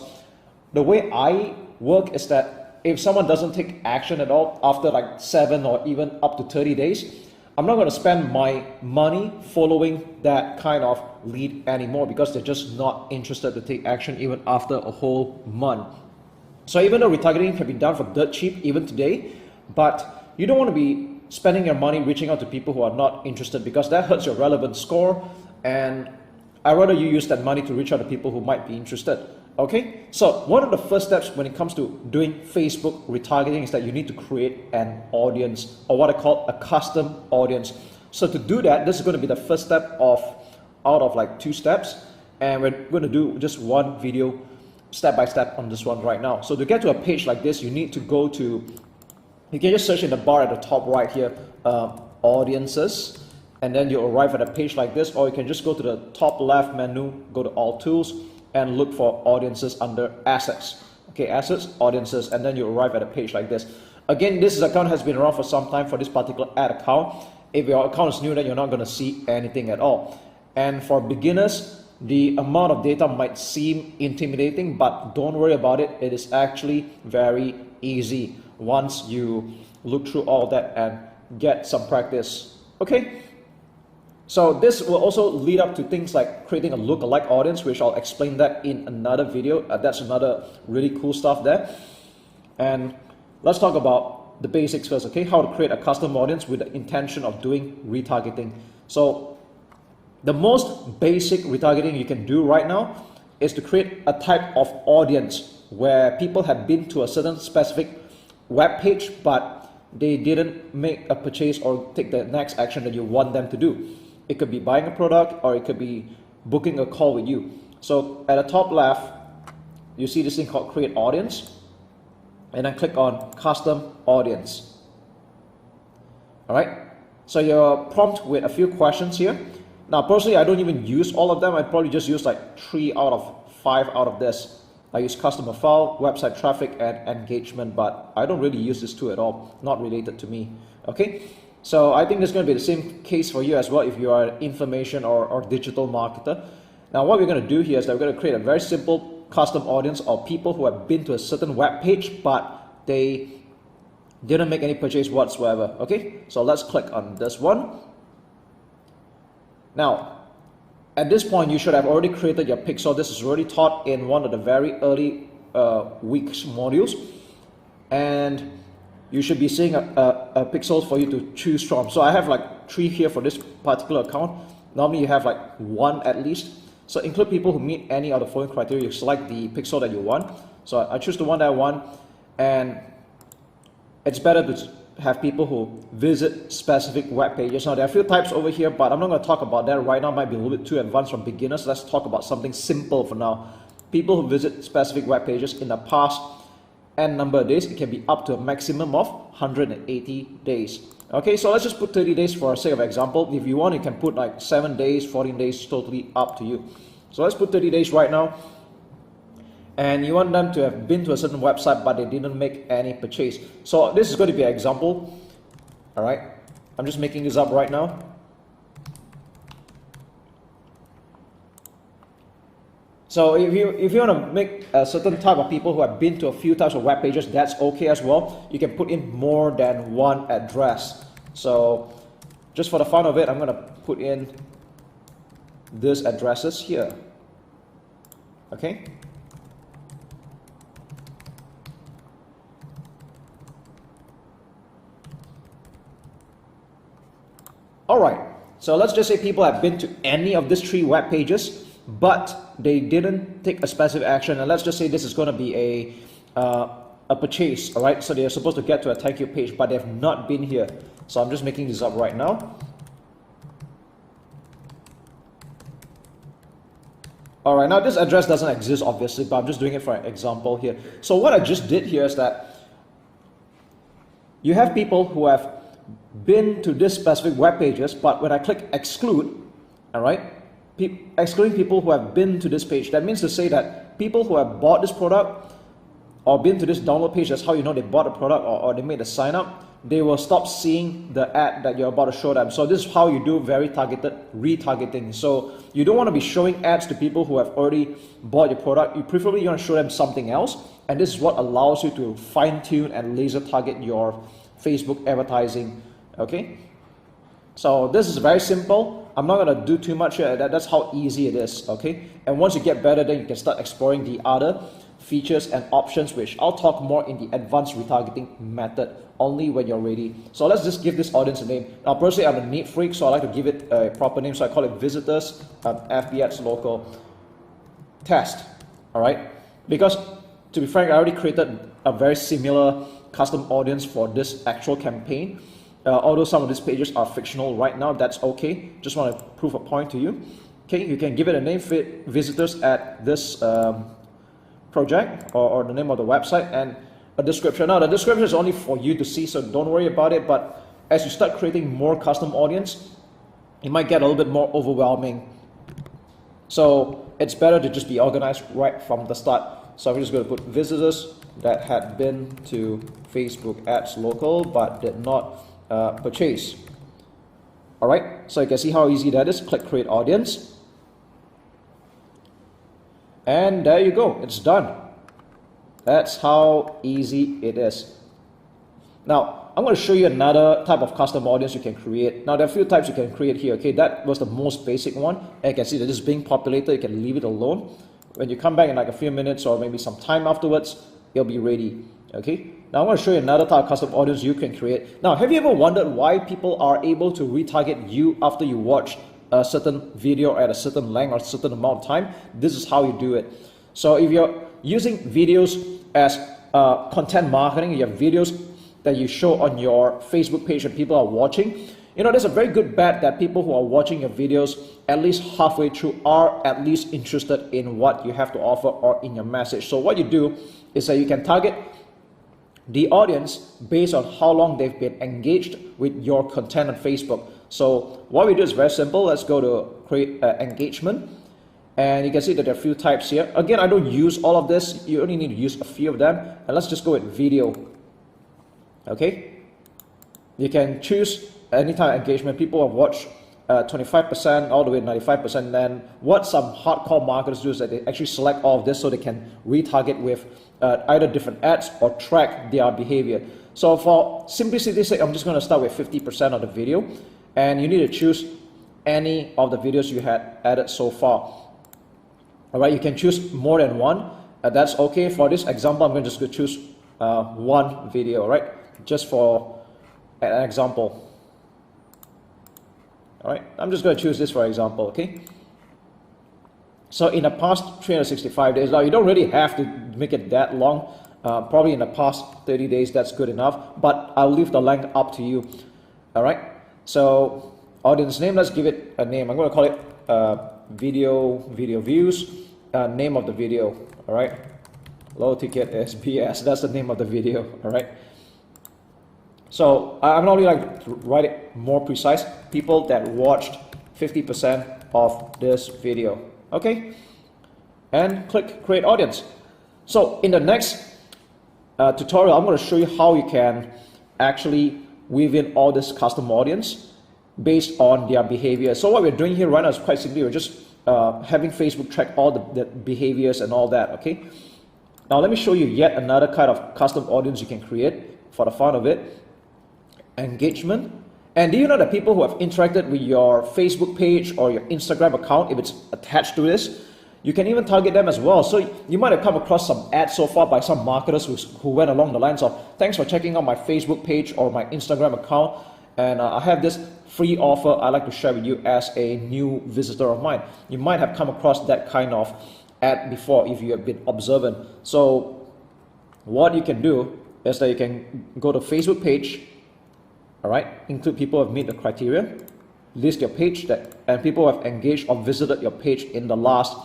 the way I work is that if someone doesn't take action at all after like 7 or even up to 30 days, I'm not going to spend my money following that kind of lead anymore, because they're just not interested to take action even after a whole month. So even though retargeting can be done for dirt cheap even today, but you don't want to be spending your money reaching out to people who are not interested, because that hurts your relevance score, and I'd rather you use that money to reach out to people who might be interested. Okay, so one of the first steps when it comes to doing Facebook retargeting is that you need to create an audience, or what I call a custom audience. So to do that, this is going to be the first step out of like 2 steps, and we're going to do just one video step by step on this one right now. So to get to a page like this, you need to go to, you can just search in the bar at the top right here, audiences, and then you'll arrive at a page like this, or you can just go to the top left menu, go to all tools, and look for audiences under assets. Okay, assets, audiences, and then you arrive at a page like this. Again, this account has been around for some time for this particular ad account. If your account is new, then you're not going to see anything at all. And for beginners, the amount of data might seem intimidating, but don't worry about it. It is actually very easy once you look through all that and get some practice. Okay, so this will also lead up to things like creating a lookalike audience, which I'll explain that in another video. That's another really cool stuff there. And let's talk about the basics first. Okay, how to create a custom audience with the intention of doing retargeting. So the most basic retargeting you can do right now is to create a type of audience where people have been to a certain specific web page, but they didn't make a purchase or take the next action that you want them to do. It could be buying a product, or it could be booking a call with you. So at the top left, you see this thing called create audience, and then click on custom audience. All right, so you're prompted with a few questions here. Now, personally, I don't even use all of them. I'd probably just use like 3 out of 5 out of this. I use customer file, website traffic, and engagement, but I don't really use this two at all. Not related to me. Okay, so I think this is going to be the same case for you as well if you are an information or digital marketer. Now, what we're going to do here is that we're going to create a very simple custom audience of people who have been to a certain web page, but they didn't make any purchase whatsoever. Okay, so let's click on this one. Now, at this point, you should have already created your pixel. This is already taught in one of the very early weeks modules, and you should be seeing a pixel for you to choose from. So I have like 3 here for this particular account. Normally you have like 1 at least. So include people who meet any of the following criteria. You select the pixel that you want. So I choose the one that I want, and it's better to have people who visit specific web pages. Now there are a few types over here, but I'm not going to talk about that right now. It might be a little bit too advanced for beginners. Let's talk about something simple for now. People who visit specific web pages in the past n number of days. It can be up to a maximum of 180 days. Okay, so let's just put 30 days for sake of example. If you want, you can put like 7 days, 14 days, totally up to you. So let's put 30 days right now. And you want them to have been to a certain website, but they didn't make any purchase. So this is going to be an example. All right, I'm just making this up right now. So if you want to make a certain type of people who have been to a few types of web pages, that's okay as well. You can put in more than one address. So just for the fun of it, I'm going to put in these addresses here. Okay. So let's just say people have been to any of these 3 web pages, but they didn't take a specific action. And let's just say this is going to be a purchase, all right? So they're supposed to get to a thank you page, but they have not been here. So I'm just making this up right now. All right, now this address doesn't exist obviously, but I'm just doing it for an example here. So what I just did here is that you have people who have been to this specific web pages, but when I click exclude, all right, excluding people who have been to this page, that means to say that people who have bought this product or been to this download page, that's how you know they bought a product or they made a sign up, they will stop seeing the ad that you're about to show them. So this is how you do very targeted retargeting. So you don't want to be showing ads to people who have already bought your product. You preferably want to show them something else, and this is what allows you to fine-tune and laser target your Facebook advertising. Okay, so this is very simple. I'm not going to do too much here. That's how easy it is. Okay, and once you get better, then you can start exploring the other features and options, which I'll talk more in the advanced retargeting method only when you're ready. So let's just give this audience a name. Now personally, I'm a neat freak, so I like to give it a proper name. So I call it visitors FB Ads local test. All right, because to be frank, I already created a very similar custom audience for this actual campaign. Although some of these pages are fictional right now, that's okay. Just want to prove a point to you. Okay, you can give it a name, visitors at this project or the name of the website, and a description. Now the description is only for you to see, so don't worry about it, but as you start creating more custom audience, it might get a little bit more overwhelming. So it's better to just be organized right from the start. So I'm just going to put visitors that had been to Facebook Ads local but did not purchase. All right, so you can see how easy that is. Click create audience. And there you go, it's done. That's how easy it is. Now, I'm going to show you another type of custom audience you can create. Now, there are a few types you can create here. Okay, that was the most basic one. And you can see that this is being populated. You can leave it alone. When you come back in like a few minutes or maybe some time afterwards, it'll be ready. Okay, now I'm going to show you another type of custom audience you can create. Now, have you ever wondered why people are able to retarget you after you watch a certain video at a certain length or a certain amount of time? This is how you do it. So if you're using videos as content marketing, you have videos that you show on your Facebook page and people are watching, you know, there's a very good bet that people who are watching your videos at least halfway through are at least interested in what you have to offer or in your message. So what you do is that you can target the audience based on how long they've been engaged with your content on Facebook. So what we do is very simple. Let's go to create engagement. And you can see that there are a few types here. Again, I don't use all of this. You only need to use a few of them. And let's just go with video. Okay. You can choose any type of engagement. People have watched 25% all the way to 95%. Then what some hardcore marketers do is that they actually select all of this so they can retarget with either different ads or track their behavior. So for simplicity's sake, I'm just going to start with 50% of the video. And you need to choose any of the videos you had added so far. All right, you can choose more than one. That's okay. For this example, I'm going to just choose one video, all right? Just for an example. All right, I'm just going to choose this for example, okay? So in the past 365 days, now you don't really have to make it that long. Probably in the past 30 days, that's good enough. But I'll leave the length up to you, all right? So audience name, let's give it a name. I'm going to call it video views. Name of the video, all right? Low ticket SBS, that's the name of the video, all right? So I'm only like to write it more precise. People that watched 50% of this video, okay? And click create audience. So in the next tutorial, I'm going to show you how you can actually weave in all this custom audience based on their behavior. So what we're doing here right now is quite simply, we're just having Facebook track all the behaviors and all that, okay? Now let me show you yet another kind of custom audience you can create for the fun of it. Engagement. And do you know that people who have interacted with your Facebook page or your Instagram account, if it's attached to this, you can even target them as well. So you might have come across some ads so far by some marketers who went along the lines of, thanks for checking out my Facebook page or my Instagram account, and I have this free offer I'd like to share with you as a new visitor of mine. You might have come across that kind of ad before if you have been observant. So what you can do is that you can go to Facebook page, all right, include people who have met the criteria, list your page and people who have engaged or visited your page in the last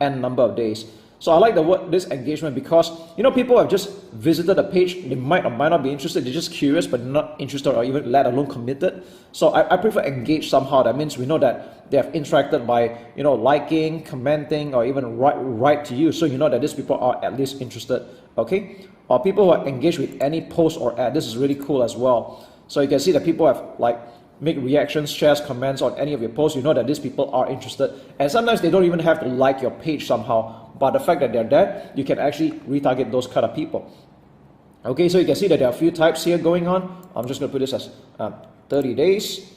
n number of days. So I like the word this engagement because people have just visited a page, they might or might not be interested, they're just curious but not interested or even let alone committed. So I prefer engage somehow. That means we know that they have interacted by liking, commenting, or even write to you, so you know that these people are at least interested. Okay, or people who are engaged with any post or ad. This is really cool as well. So you can see that people have make reactions, shares, comments on any of your posts. You know that these people are interested, and sometimes they don't even have to like your page somehow, but the fact that they're there, you can actually retarget those kind of people. Okay, so you can see that there are a few types here going on. I'm just going to put this as 30 days.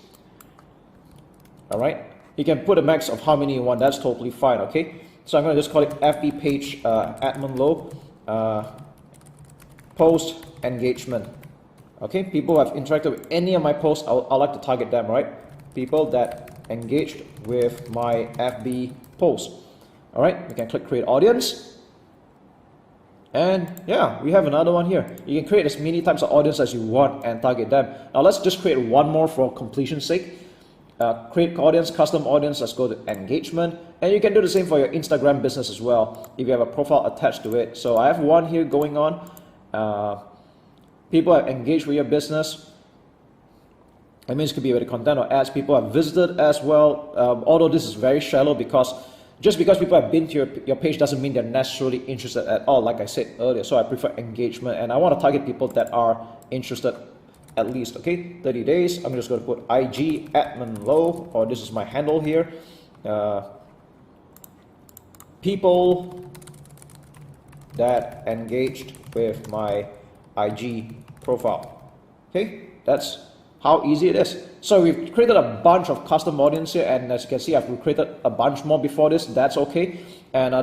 All right, you can put a max of how many you want. That's totally fine. Okay, so I'm going to just call it FB page Edmund Loh post engagement. Okay, people who have interacted with any of my posts, I like to target them, right? People that engaged with my FB post. All right, we can click create audience. And yeah, we have another one here. You can create as many types of audience as you want and target them. Now let's just create one more for completion's sake. Create audience, custom audience, let's go to engagement. And you can do the same for your Instagram business as well, if you have a profile attached to it. So I have one here going on. People have engaged with your business. That means it could be with the content or ads. People have visited as well. Although this is very shallow, because just because people have been to your page doesn't mean they're necessarily interested at all, like I said earlier. So I prefer engagement, and I want to target people that are interested at least. Okay, 30 days. I'm just going to put IG Edmund Loh, or this is my handle here. People that engaged with my IG profile. Okay, that's how easy it is. So we've created a bunch of custom audience here, and as you can see, I've created a bunch more before this. That's okay. And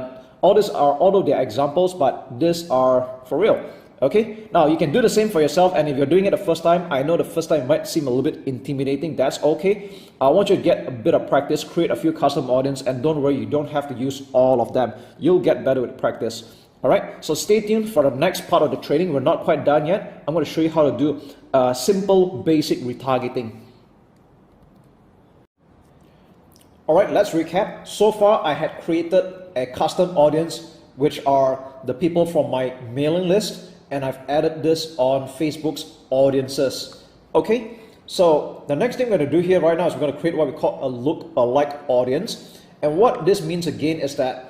all these are, although they're examples, but these are for real. Okay, now you can do the same for yourself, and if you're doing it the first time, I know the first time might seem a little bit intimidating. That's okay. I want you to get a bit of practice, create a few custom audience, and don't worry, you don't have to use all of them. You'll get better with practice. All right, so stay tuned for the next part of the training. We're not quite done yet. I'm going to show you how to do simple, basic retargeting. All right, let's recap. So far, I had created a custom audience, which are the people from my mailing list, and I've added this on Facebook's audiences. Okay, so the next thing we're going to do here right now is we're going to create what we call a look-alike audience. And what this means again is that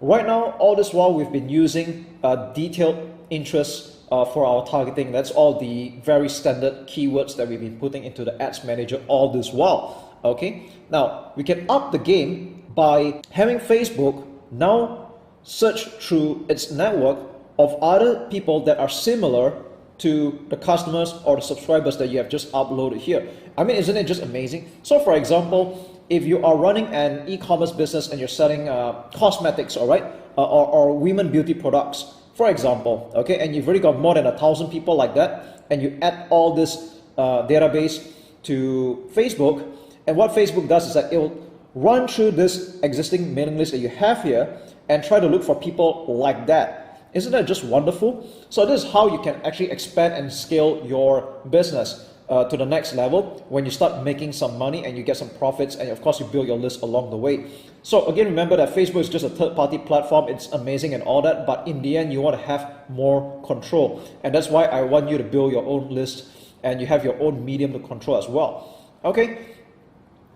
right now, all this while, we've been using detailed interests for our targeting. That's all the very standard keywords that we've been putting into the ads manager all this while. Okay, now we can up the game by having Facebook now search through its network of other people that are similar to the customers or the subscribers that you have just uploaded here. I mean, isn't it just amazing? So for example, if you are running an e-commerce business and you're selling cosmetics, all right, or women beauty products, for example, okay, and you've already got more than 1,000 people like that, and you add all this database to Facebook, and what Facebook does is that it will run through this existing mailing list that you have here and try to look for people like that. Isn't that just wonderful? So this is how you can actually expand and scale your business to the next level when you start making some money and you get some profits, and of course you build your list along the way. So again, remember that Facebook is just a third-party platform. It's amazing and all that, but in the end you want to have more control, and that's why I want you to build your own list and you have your own medium to control as well. Okay,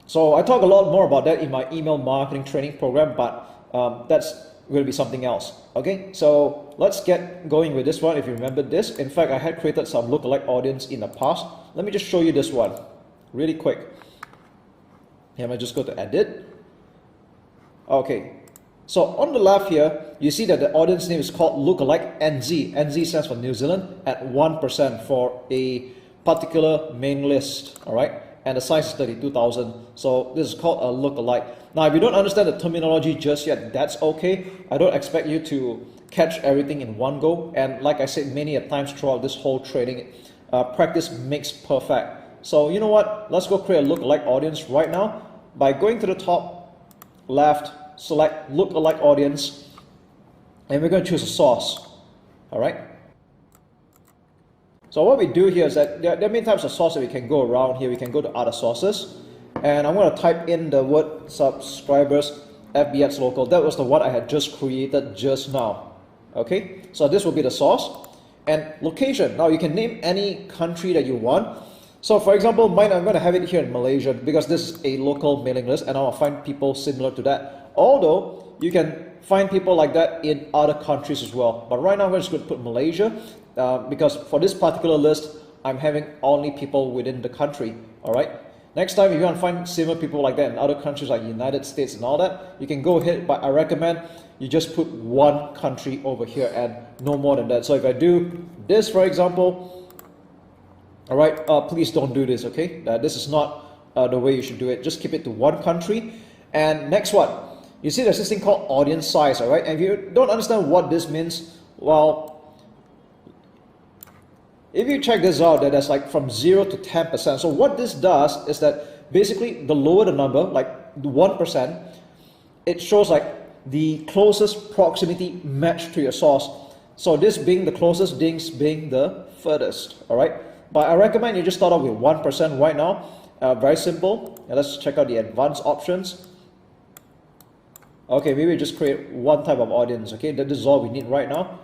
so I talk a lot more about that in my email marketing training program, but that's going to be something else. Okay, so let's get going with this one. If you remember this, in fact, I had created some lookalike audience in the past. Let me just show you this one really quick. Here, I'm going to just go to edit. Okay, so on the left here, you see that the audience name is called lookalike NZ. NZ stands for New Zealand at 1% for a particular main list. All right, and the size is 32,000. So this is called a lookalike. Now, if you don't understand the terminology just yet, that's okay. I don't expect you to catch everything in one go. And like I said many a times throughout this whole training, practice makes perfect. So you know what? Let's go create a lookalike audience right now by going to the top left, select lookalike audience, and we're going to choose a source. All right. So what we do here is that there are many types of sources that we can go around here. We can go to other sources, and I'm going to type in the word subscribers FB Ads local. That was the one I had just created just now. Okay, so this will be the source. And location, now you can name any country that you want. So for example, mine, I'm going to have it here in Malaysia because this is a local mailing list and I'll find people similar to that. Although you can find people like that in other countries as well. But right now I'm just going to put Malaysia because for this particular list, I'm having only people within the country. All right. Next time, if you want to find similar people like that in other countries like United States and all that, you can go ahead, but I recommend you just put one country over here and no more than that. So if I do this, for example, all right, please don't do this, okay? This is not the way you should do it. Just keep it to one country. And next one, you see there's this thing called audience size, all right? And if you don't understand what this means, well, if you check this out, that there's like from 0 to 10%. So what this does is that basically the lower the number, like 1%, it shows like the closest proximity match to your source. So this being the closest, this being the furthest, all right? But I recommend you just start off with 1% right now. Very simple. And let's check out the advanced options. Okay, maybe just create one type of audience, okay? That is all we need right now.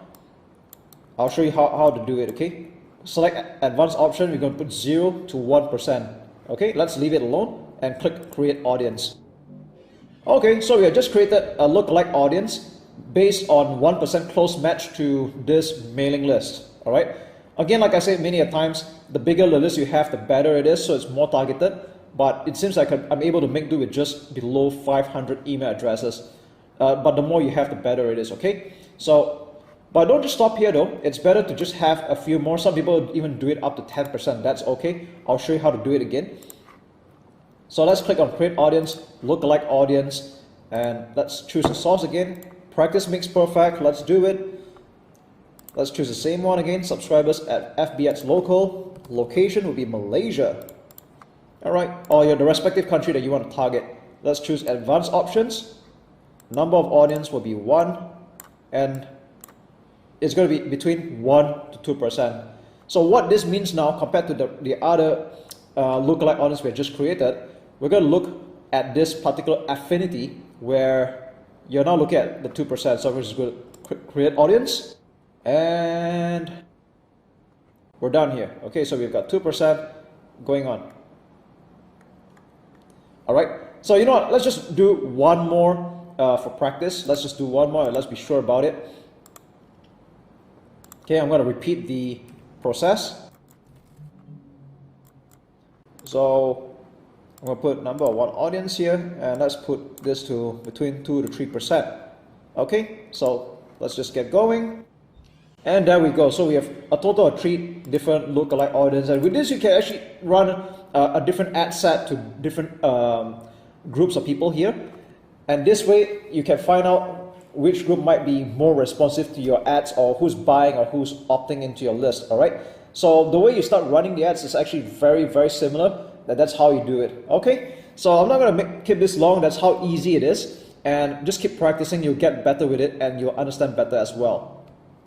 I'll show you how to do it, okay? Select advanced option, we're going to put 0 to 1%. Okay, let's leave it alone and click create audience. Okay, so we have just created a lookalike audience based on 1% close match to this mailing list. All right. Again, like I said many a times, the bigger the list you have, the better it is, so it's more targeted. But it seems like I'm able to make do with just below 500 email addresses. But the more you have, the better it is. Okay. So. But don't just stop here though, it's better to just have a few more. Some people even do it up to 10%, that's okay. I'll show you how to do it again. So let's click on create audience, lookalike audience, and let's choose the source again. Practice makes perfect, let's do it. Let's choose the same one again, subscribers at FB Ads local. Location will be Malaysia. All right, or the respective country that you want to target. Let's choose advanced options. Number of audience will be 1 and it's going to be between 1 to 2%. So what this means now compared to the other lookalike audience we just created, we're going to look at this particular affinity where you're now looking at the 2%. So we're just going to create audience and we're done here. Okay, so we've got 2% going on. All right, so you know what, let's just do one more for practice. Let's just do one more and let's be sure about it. Okay, I'm going to repeat the process. So I'm going to put number one audience here and let's put this to between 2 to 3%. Okay, so let's just get going. And there we go. So we have a total of 3 different lookalike audiences. And with this, you can actually run a different ad set to different groups of people here. And this way, you can find out which group might be more responsive to your ads or who's buying or who's opting into your list, all right? So the way you start running the ads is actually very, very similar. That's how you do it, okay? So I'm not gonna keep this long, that's how easy it is. And just keep practicing, you'll get better with it and you'll understand better as well.